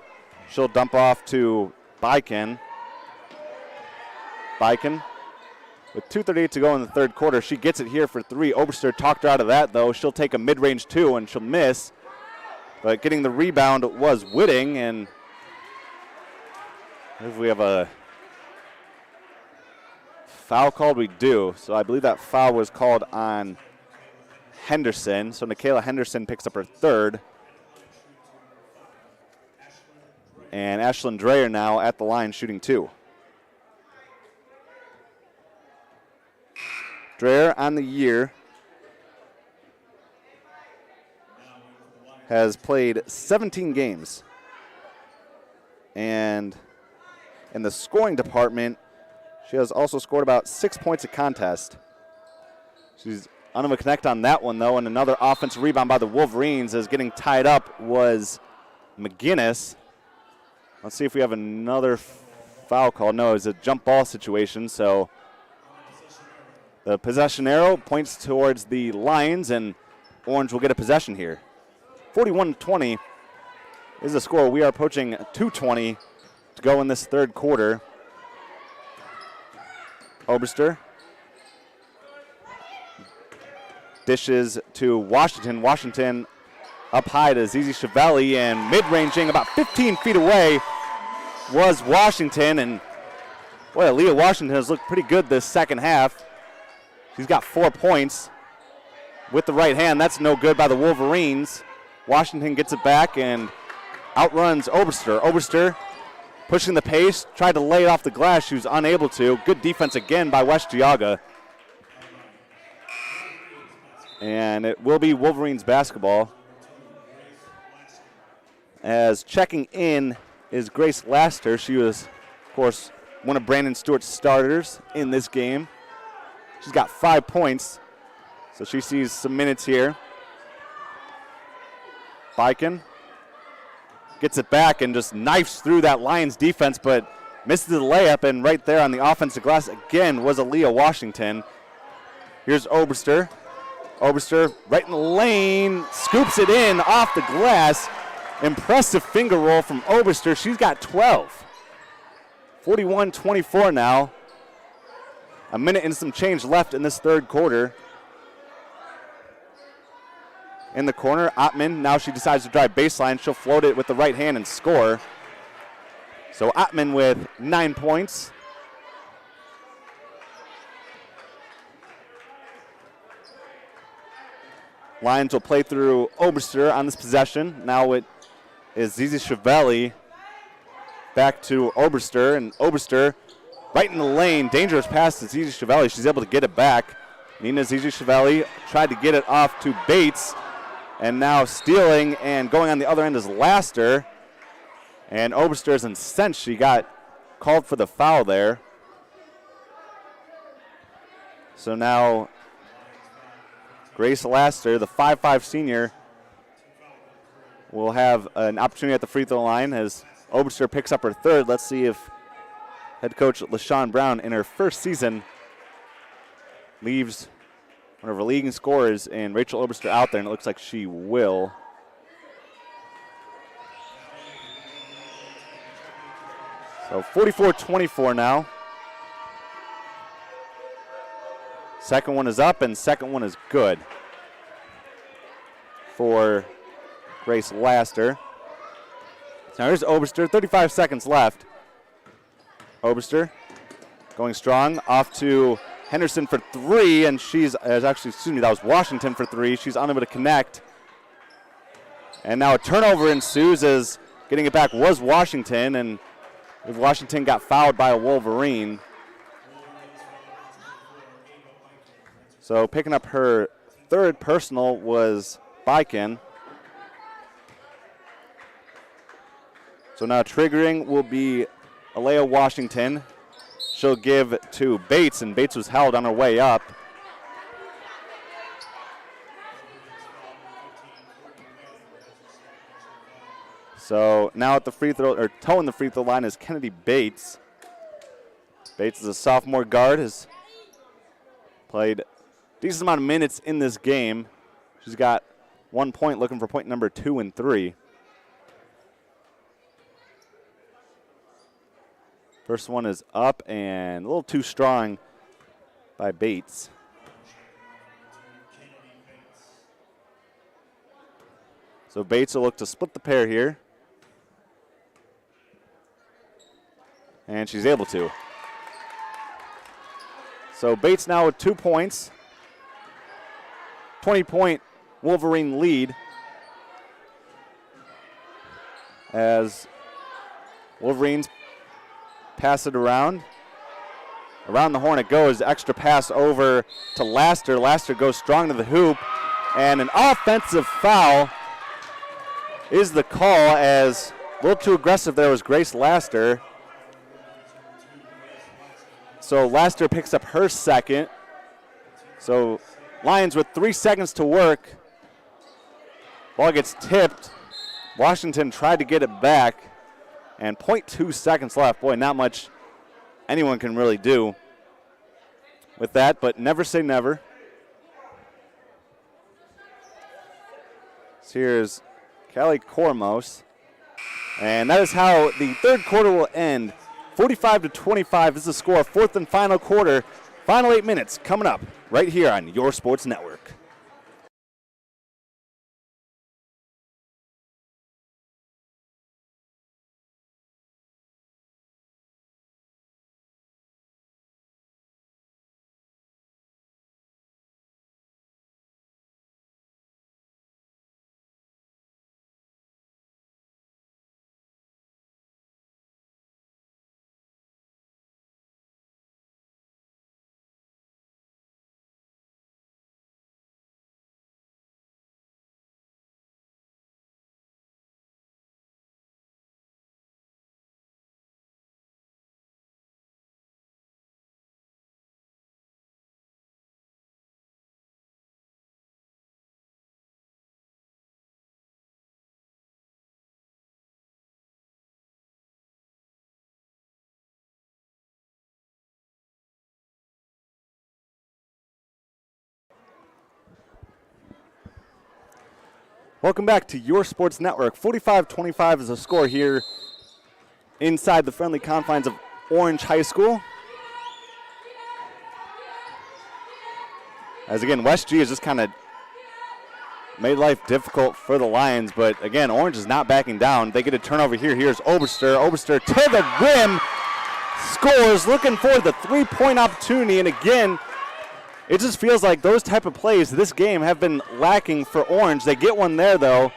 She'll dump off to Bykin. Bykin with 2:38 to go in the third quarter. She gets it here for 3. Oberster talked her out of that, though. She'll take a mid-range 2, and she'll miss. But getting the rebound was Whitting, and if we have a foul called, we do. So I believe that foul was called on Henderson. So Nikayla Henderson picks up her third. And Ashlyn Dreyer now at the line shooting 2. Dreyer on the year has played 17 games. And in the scoring department, she has also scored about 6 points a contest. She's unable to connect on that one, though, and another offensive rebound by the Wolverines as getting tied up was McGinnis. Let's see if we have another foul call. No, it was a jump ball situation, so the possession arrow points towards the Lions, and Orange will get a possession here. 41-20 is the score. We are approaching 2:20 to go in this third quarter. Oberster dishes to Washington. Washington up high to Zizi Chiavelli, and mid-ranging about 15 feet away was Washington. And boy, Aaliyah Washington has looked pretty good this second half. She's got 4 points with the right hand. That's no good by the Wolverines. Washington gets it back and outruns Oberster. Oberster pushing the pace, tried to lay it off the glass. She was unable to. Good defense again by West Geauga. And it will be Wolverines basketball. As checking in is Grace Laster. She was, of course, one of Brandon Stewart's starters in this game. She's got 5 points, so she sees some minutes here. Biken gets it back and just knifes through that Lions defense, but misses the layup, and right there on the offensive glass again was Aaliyah Washington. Here's Oberster. Oberster right in the lane, scoops it in off the glass. Impressive finger roll from Oberster. She's got 12. 41-24 now. A minute and some change left in this third quarter. In the corner, Ottman, now she decides to drive baseline. She'll float it with the right hand and score. So Ottman with 9 points. Lions will play through Oberster on this possession. Now it is Zizi Chiavelli back to Oberster, and Oberster right in the lane. Dangerous pass to Zizi Chiavelli. She's able to get it back. Nina Zizi Chiavelli tried to get it off to Bates, and now stealing and going on the other end is Laster. And Oberster is incensed. She got called for the foul there. So now Grace Laster, the 5'5 senior, will have an opportunity at the free throw line as Oberster picks up her third. Let's see if head coach LaShawn Brown in her first season leaves one of her leading scorers and Rachel Oberster out there, and it looks like she will. So 44-24 now. Second one is up, and second one is good for Grace Laster. So now here's Oberster, 35 seconds left. Oberster going strong, off to Henderson for three, and that was Washington for three. She's unable to connect. And now a turnover ensues as getting it back was Washington, and Washington got fouled by a Wolverine. So picking up her third personal was Biken. So now triggering will be Alea Washington. She'll give to Bates, and Bates was held on her way up. So now at the free throw, or towing the free throw line is Kennedy Bates. Bates is a sophomore guard, has played a decent amount of minutes in this game. She's got 1 point, looking for point number 2 and 3. First one is up and a little too strong by Bates. So Bates will look to split the pair here. And she's able to. So Bates now with 2 points. 20-point Wolverine lead. As Wolverines pass it around. Around the horn it goes. Extra pass over to Laster. Laster goes strong to the hoop. And an offensive foul is the call, as a little too aggressive there was Grace Laster. So Laster picks up her second. So Lions with 3 seconds to work. Ball gets tipped. Washington tried to get it back. And 0.2 seconds left. Boy, not much anyone can really do with that, but never say never. So here's Callie Kormos. And that is how the third quarter will end. 45-25 is the score. Fourth and final quarter. Final 8 minutes coming up right here on Your Sports Network. Welcome back to Your Sports Network. 45-25 is the score here inside the friendly confines of Orange High School. As again, West G has just kind of made life difficult for the Lions, but again, Orange is not backing down. They get a turnover here. Here's Oberster. Oberster to the rim, scores, looking for the three-point opportunity, and again, it just feels like those type of plays this game have been lacking for Orange. They get one there, though.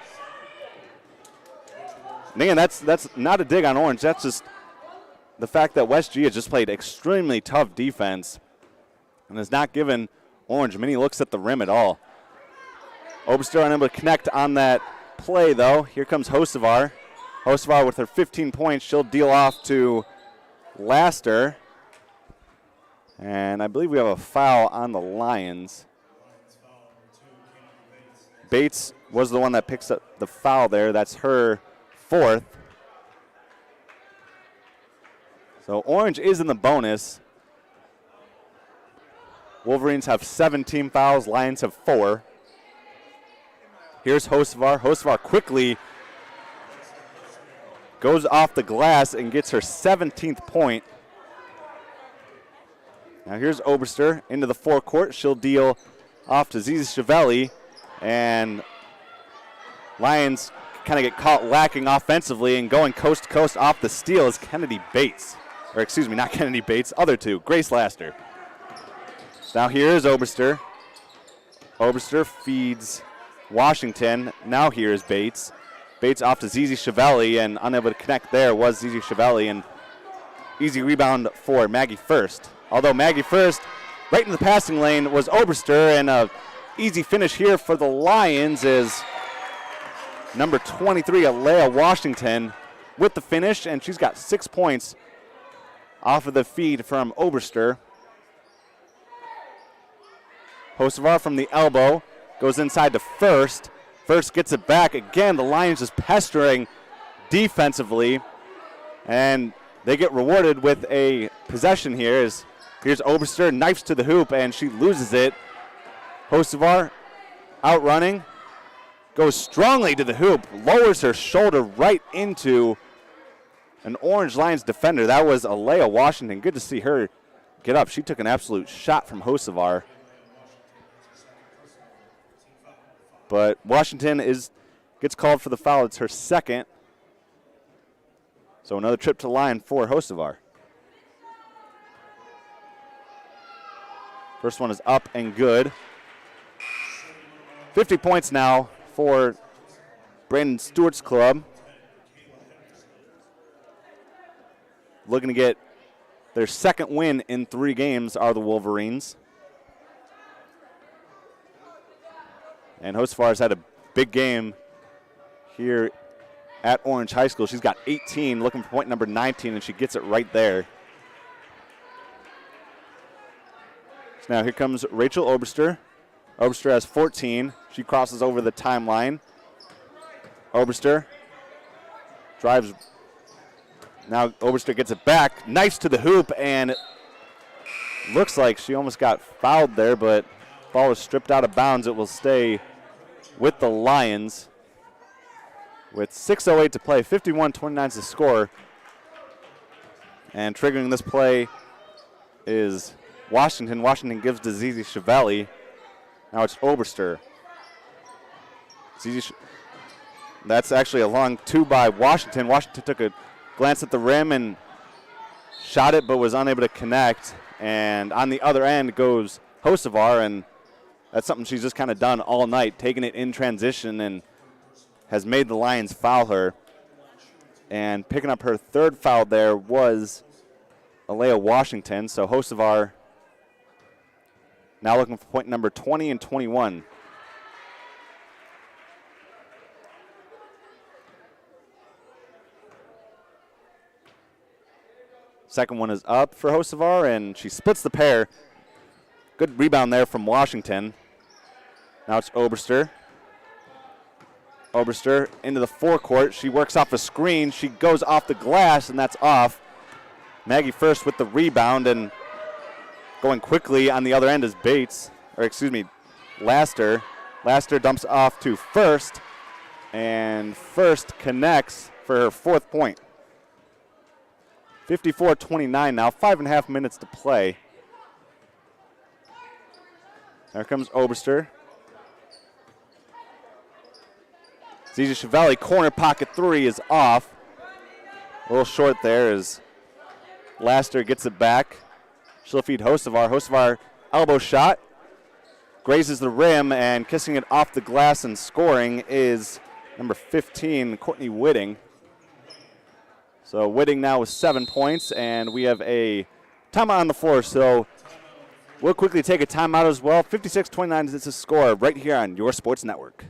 And again, that's not a dig on Orange. That's just the fact that West G has just played extremely tough defense and has not given Orange many looks at the rim at all. Oberster unable to connect on that play, though. Here comes Hosevar. Hosevar with her 15 points. She'll deal off to Laster. And I believe we have a foul on the Lions. Bates was the one that picks up the foul there. That's her fourth. So Orange is in the bonus. Wolverines have 17 fouls. Lions have 4. Here's Hosevar. Hosevar quickly goes off the glass and gets her 17th point. Now here's Oberster into the forecourt. She'll deal off to Zizi Chiavelli, and Lions kind of get caught lacking offensively and going coast to coast off the steal is Kennedy Bates. Or excuse me, not Kennedy Bates, other two, Grace Laster. Now here is Oberster. Oberster feeds Washington. Now here is Bates. Bates off to Zizi Chiavelli, and unable to connect there was Zizi Chiavelli, and easy rebound for Maggie First. Although Maggie First, right in the passing lane, was Oberster, and a easy finish here for the Lions is number 23, Alea Washington, with the finish, and she's got 6 points off of the feed from Oberster. Hosevar from the elbow goes inside to First. First gets it back. Again, the Lions just pestering defensively, and they get rewarded with a possession here. Here's Oberster, knifes to the hoop, and she loses it. Hosevar outrunning, goes strongly to the hoop, lowers her shoulder right into an Orange Lions defender. That was Alea Washington. Good to see her get up. She took an absolute shot from Hosevar. But Washington is gets called for the foul. It's her second. So another trip to the line for Hocevar. First one is up and good. 50 points now for Brandon Stewart's club. Looking to get their second win in 3 games are the Wolverines. And Hocevar has had a big game here at Orange High School. She's got 18, looking for point number 19, and she gets it right there. So now here comes Rachel Oberster. Oberster has 14. She crosses over the timeline. Oberster drives. Now Oberster gets it back. Nice to the hoop, and it looks like she almost got fouled there, but ball was stripped out of bounds. It will stay with the Lions. With 6:08 to play, 51-29 is the score. And triggering this play is Washington. Washington gives to Zizi Chevelli. Now it's Oberster. That's actually a long 2 by Washington. Washington took a glance at the rim and shot it, but was unable to connect. And on the other end goes Hocevar, and that's something she's just kind of done all night, taking it in transition, and has made the Lions foul her. And picking up her third foul there was Alea Washington. So Hocevar now looking for point number 20 and 21. Second one is up for Hocevar, and she splits the pair. Good rebound there from Washington. Now it's Oberster. Oberster into the forecourt. She works off a screen. She goes off the glass, and that's off. Maggie First with the rebound, and going quickly on the other end is Laster. Laster dumps off to First, and First connects for her 4th point. 54-29 now, 5.5 minutes to play. There comes Oberster. Zizi Chevelli, corner pocket 3 is off. A little short there as Laster gets it back. She'll feed Hocevar. Hocevar elbow shot. Grazes the rim, and kissing it off the glass and scoring is number 15, Courtney Whitting. So Whitting now with 7 points, and we have a timeout on the floor. So we'll quickly take a timeout as well. 56-29 is the score right here on your sports network.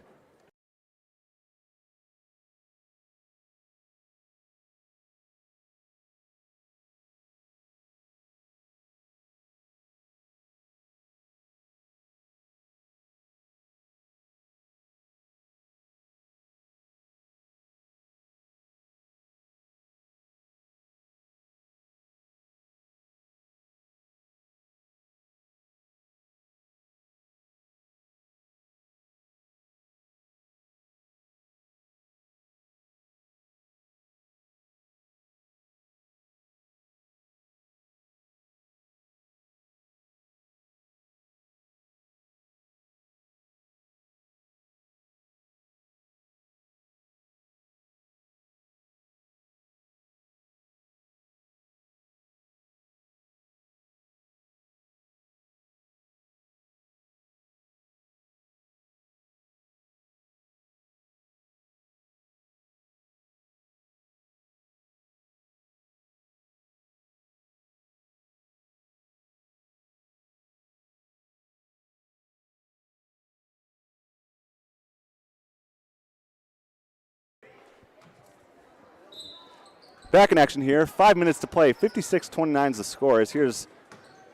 Back in action here, 5 minutes to play, 56-29 is the score. As here's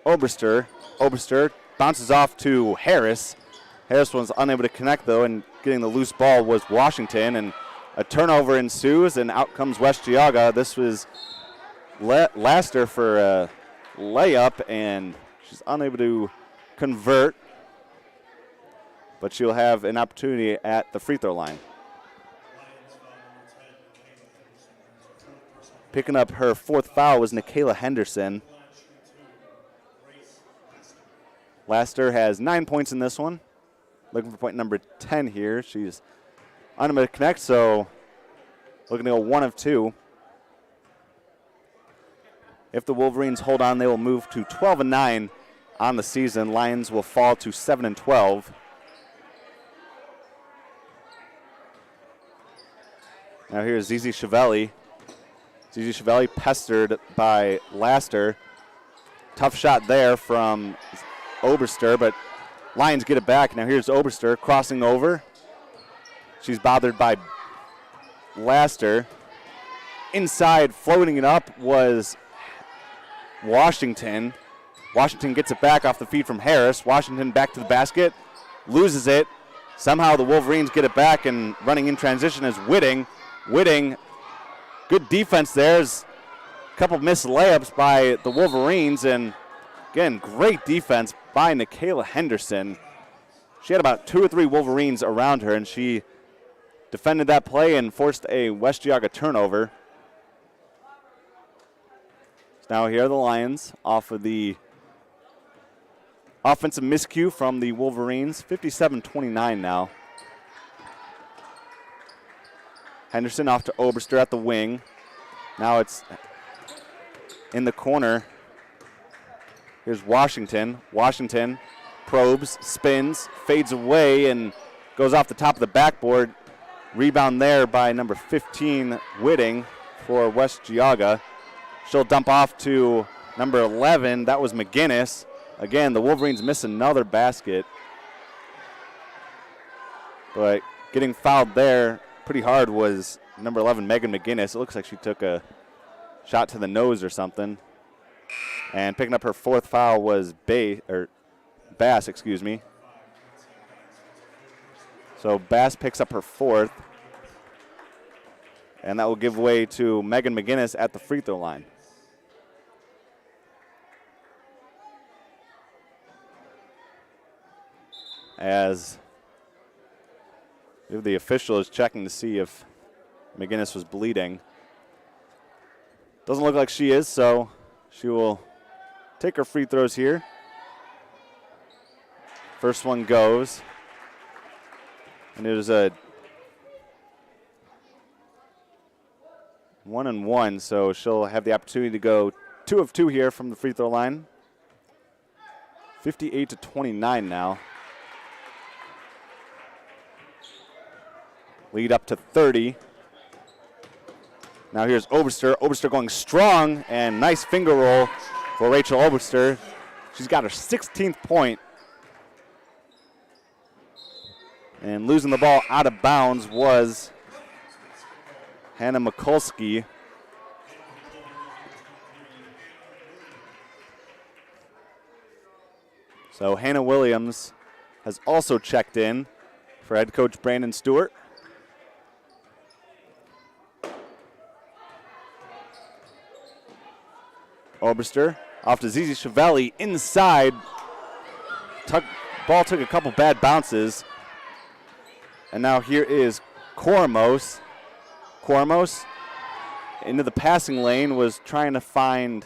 Oberster. Oberster bounces off to Harris. Harris was unable to connect, though, and getting the loose ball was Washington, and a turnover ensues, and out comes West Geauga. This was Laster for a layup, and she's unable to convert, but she'll have an opportunity at the free throw line. Picking up her 4th foul was Nikayla Henderson. Laster has 9 points in this one. Looking for point number 10 here. She's unable to connect, so looking to go 1 of 2. If the Wolverines hold on, they will move to 12-9 on the season. Lions will fall to 7-12. Now here's Zizi Chiavelli. Zizi Chiavelli pestered by Laster. Tough shot there from Oberster, but Lions get it back. Now here's Oberster crossing over. She's bothered by Laster. Inside, floating it up was Washington. Washington gets it back off the feed from Harris. Washington back to the basket, loses it. Somehow the Wolverines get it back, and running in transition is Whitting. Whitting, good defense there. There's a couple missed layups by the Wolverines, and again, great defense by Nikayla Henderson. She had about 2 or 3 Wolverines around her, and she defended that play and forced a West Geauga turnover. So now here are the Lions off of the offensive miscue from the Wolverines. 57-29 now. Henderson off to Oberster at the wing. Now it's in the corner. Here's Washington. Washington probes, spins, fades away, and goes off the top of the backboard. Rebound there by number 15, Whitting, for West Geauga. She'll dump off to number 11. That was McGinnis. Again, the Wolverines miss another basket. But getting fouled there pretty hard was number 11, Megan McGinnis. It looks like she took a shot to the nose or something. And picking up her 4th foul was Bass, excuse me. So Bass picks up her 4th. And that will give way to Megan McGinnis at the free throw line. As the official is checking to see if McGinnis was bleeding. Doesn't look like she is, so she will take her free throws here. First one goes. And it is a 1-and-1, so she'll have the opportunity to go 2 of 2 here from the free throw line. 58-29 now. Lead up to 30. Now here's Oberster. Oberster going strong, and nice finger roll for Rachel Oberster. She's got her 16th point. And losing the ball out of bounds was Hannah Mikulski. So Hannah Williams has also checked in for head coach Brandon Stewart. Oberster off to Zizi Chiavelli inside. Ball took a couple bad bounces. And now here is Kormos. Kormos into the passing lane, was trying to find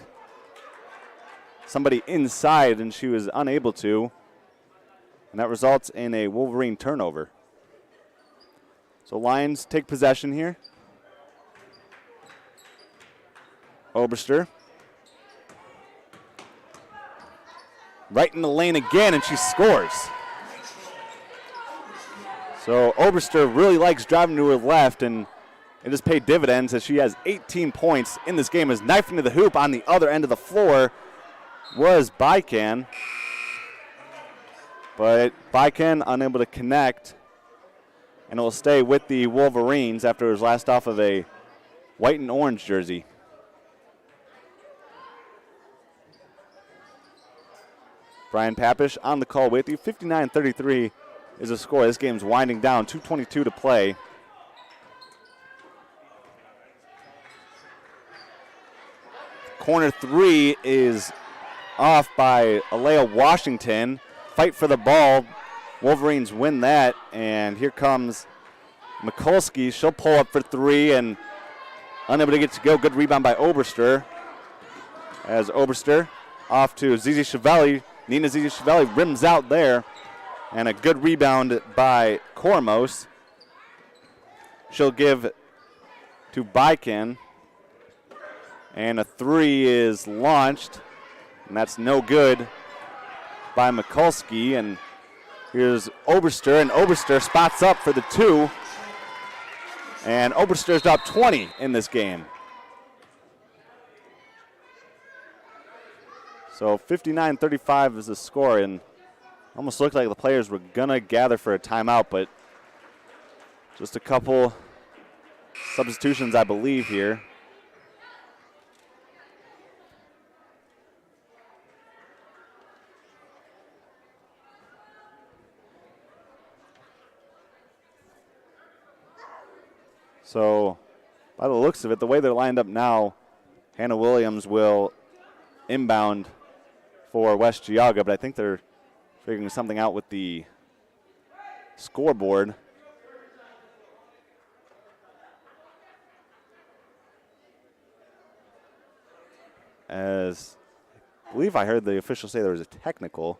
somebody inside, and she was unable to. And that results in a Wolverine turnover. So Lions take possession here. Oberster. Right in the lane again, and she scores. So Oberster really likes driving to her left, and it has paid dividends as she has 18 points in this game. As knifing to the hoop on the other end of the floor was Bycan. But Bycan unable to connect, and it will stay with the Wolverines after it was last off of a white and orange jersey. Brian Papish on the call with you. 59-33 is the score. This game's winding down. 2:22 to play. Corner 3 is off by Alea Washington. Fight for the ball. Wolverines win that. And here comes Mikulski. She'll pull up for 3 and unable to get to go. Good rebound by Oberster. As Oberster off to Zizi Chiavelli. Nina Zizi Chiavelli rims out there. And a good rebound by Kormos. she'll give to Bykin. And a three is launched, and that's no good by Mikulski. And here's Oberster, and Oberster spots up for the two. And Oberster's dropped 20 in this game. So 59-35 is the score, and almost looked like the players were gonna gather for a timeout, but just a couple substitutions, I believe, here. So, by the looks of it, the way they're lined up now, Hannah Williams will inbound for West Geauga, but I think they're figuring something out with the scoreboard. As I believe I heard the officials say there was a technical.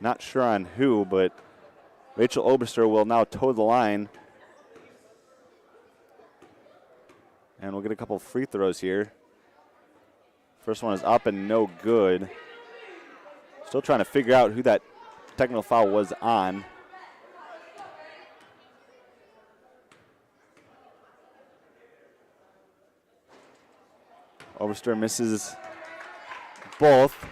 Not sure on who, but Rachel Oberster will now toe the line. And we'll get a couple free throws here. First one is up and no good. Still trying to figure out who that technical foul was on. Oberster misses both.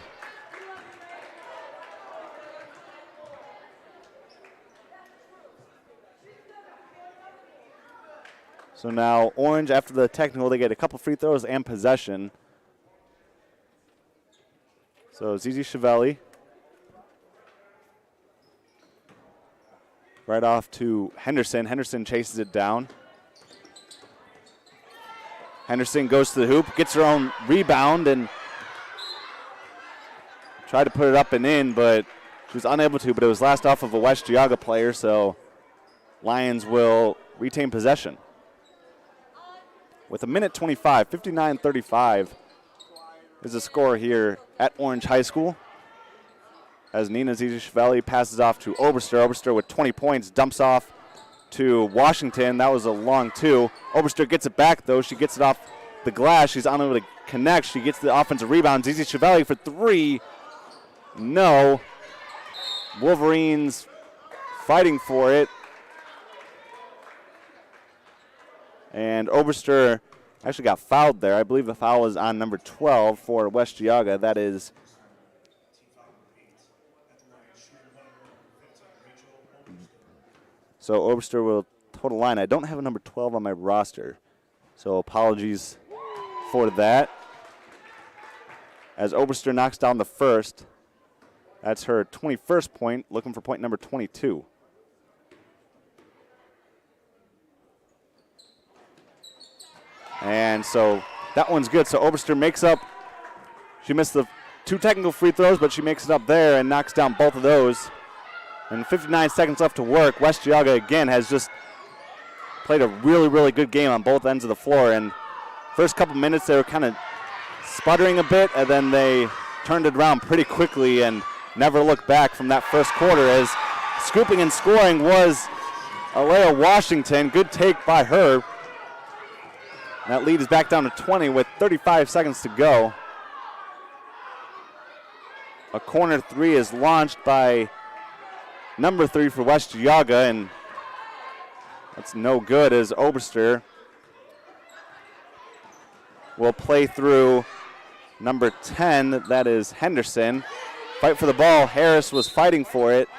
So now Orange, after the technical, they get a couple free throws and possession. So Zizi Chiavelli right off to Henderson. Henderson chases it down. Henderson goes to the hoop, gets her own rebound, and tried to put it up and in, but she was unable to, but it was last off of a West Geauga player, so Lions will retain possession. With a minute 25, 59-35 is the score here at Orange High School. As Nina Zizi-Chiavelli passes off to Oberster. Oberster with 20 points, dumps off to Washington. That was a long two. Oberster gets it back, though. She gets it off the glass. She's unable to connect. She gets the offensive rebound. Zizi-Chiavelli for three. No. Wolverines fighting for it. And Oberster actually got fouled there. I believe the foul is on number 12 for West Geauga. That is so Oberster will toe the line. I don't have a number 12 on my roster, so apologies for that. As Oberster knocks down the first, that's her 21st point, looking for point number 22. And so that one's good. So Oberster makes up. She missed the two technical free throws, but she makes it up there and knocks down both of those. And 59 seconds left to work. West Geauga, again, has just played a really, really good game on both ends of the floor. And first couple minutes, they were kind of sputtering a bit, and then they turned it around pretty quickly and never looked back from that first quarter, as scooping and scoring was Alea Washington. Good take by her. That lead is back down to 20 with 35 seconds to go. A corner three is launched by number 3 for West Geauga, and that's no good, as Oberster will play through number 10. That is Henderson. Fight for the ball. Harris was fighting for it.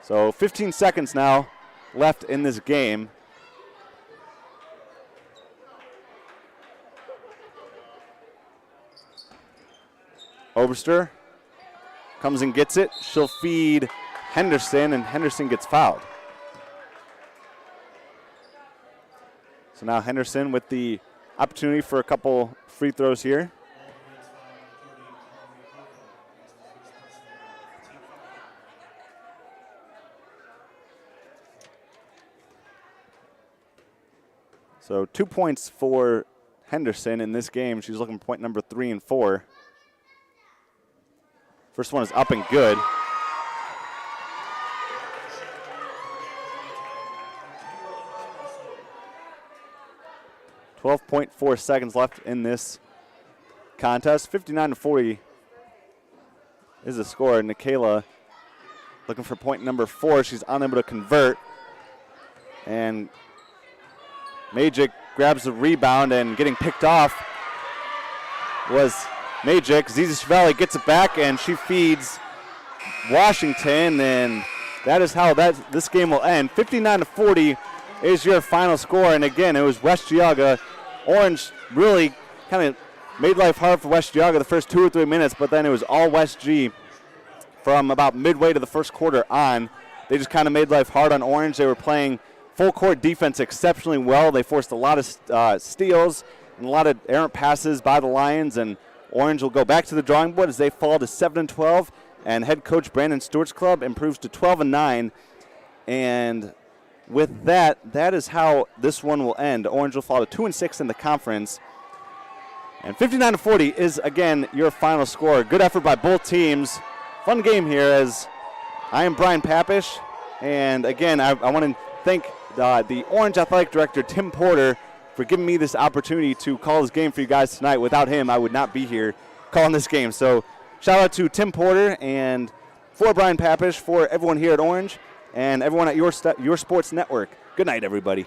So 15 seconds now left in this game. Oberster comes and gets it. She'll feed Henderson, and Henderson gets fouled. So now Henderson with the opportunity for a couple free throws here. So 2 points for Henderson in this game. She's looking for point number 3 and 4. First one is up and good. 12.4 seconds left in this contest. 59-40 is the score. Nikayla looking for point number 4. She's unable to convert. And Majic grabs the rebound, and getting picked off was Majic. Zizi Chevalier gets it back, and she feeds Washington, and that is how this game will end. 59-40 is your final score, and again, it was West Geauga. Orange really kind of made life hard for West Geauga the first 2 or 3 minutes, but then it was all West G from about midway to the first quarter on. They just kind of made life hard on Orange. They were playing full court defense exceptionally well. They forced a lot of steals and a lot of errant passes by the Lions, and Orange will go back to the drawing board as they fall to 7-12, and head coach Brandon Stewart's club improves to 12-9. And with that is how this one will end. Orange will fall to 2-6 in the conference. And 59-40 is, again, your final score. Good effort by both teams. Fun game here, as I am Brian Papish. And, again, I want to thank the Orange Athletic Director, Tim Porter, for giving me this opportunity to call this game for you guys tonight. Without him, I would not be here calling this game. So shout out to Tim Porter, and for Brian Papish, for everyone here at Orange, and everyone at your Sports Network. Good night, everybody.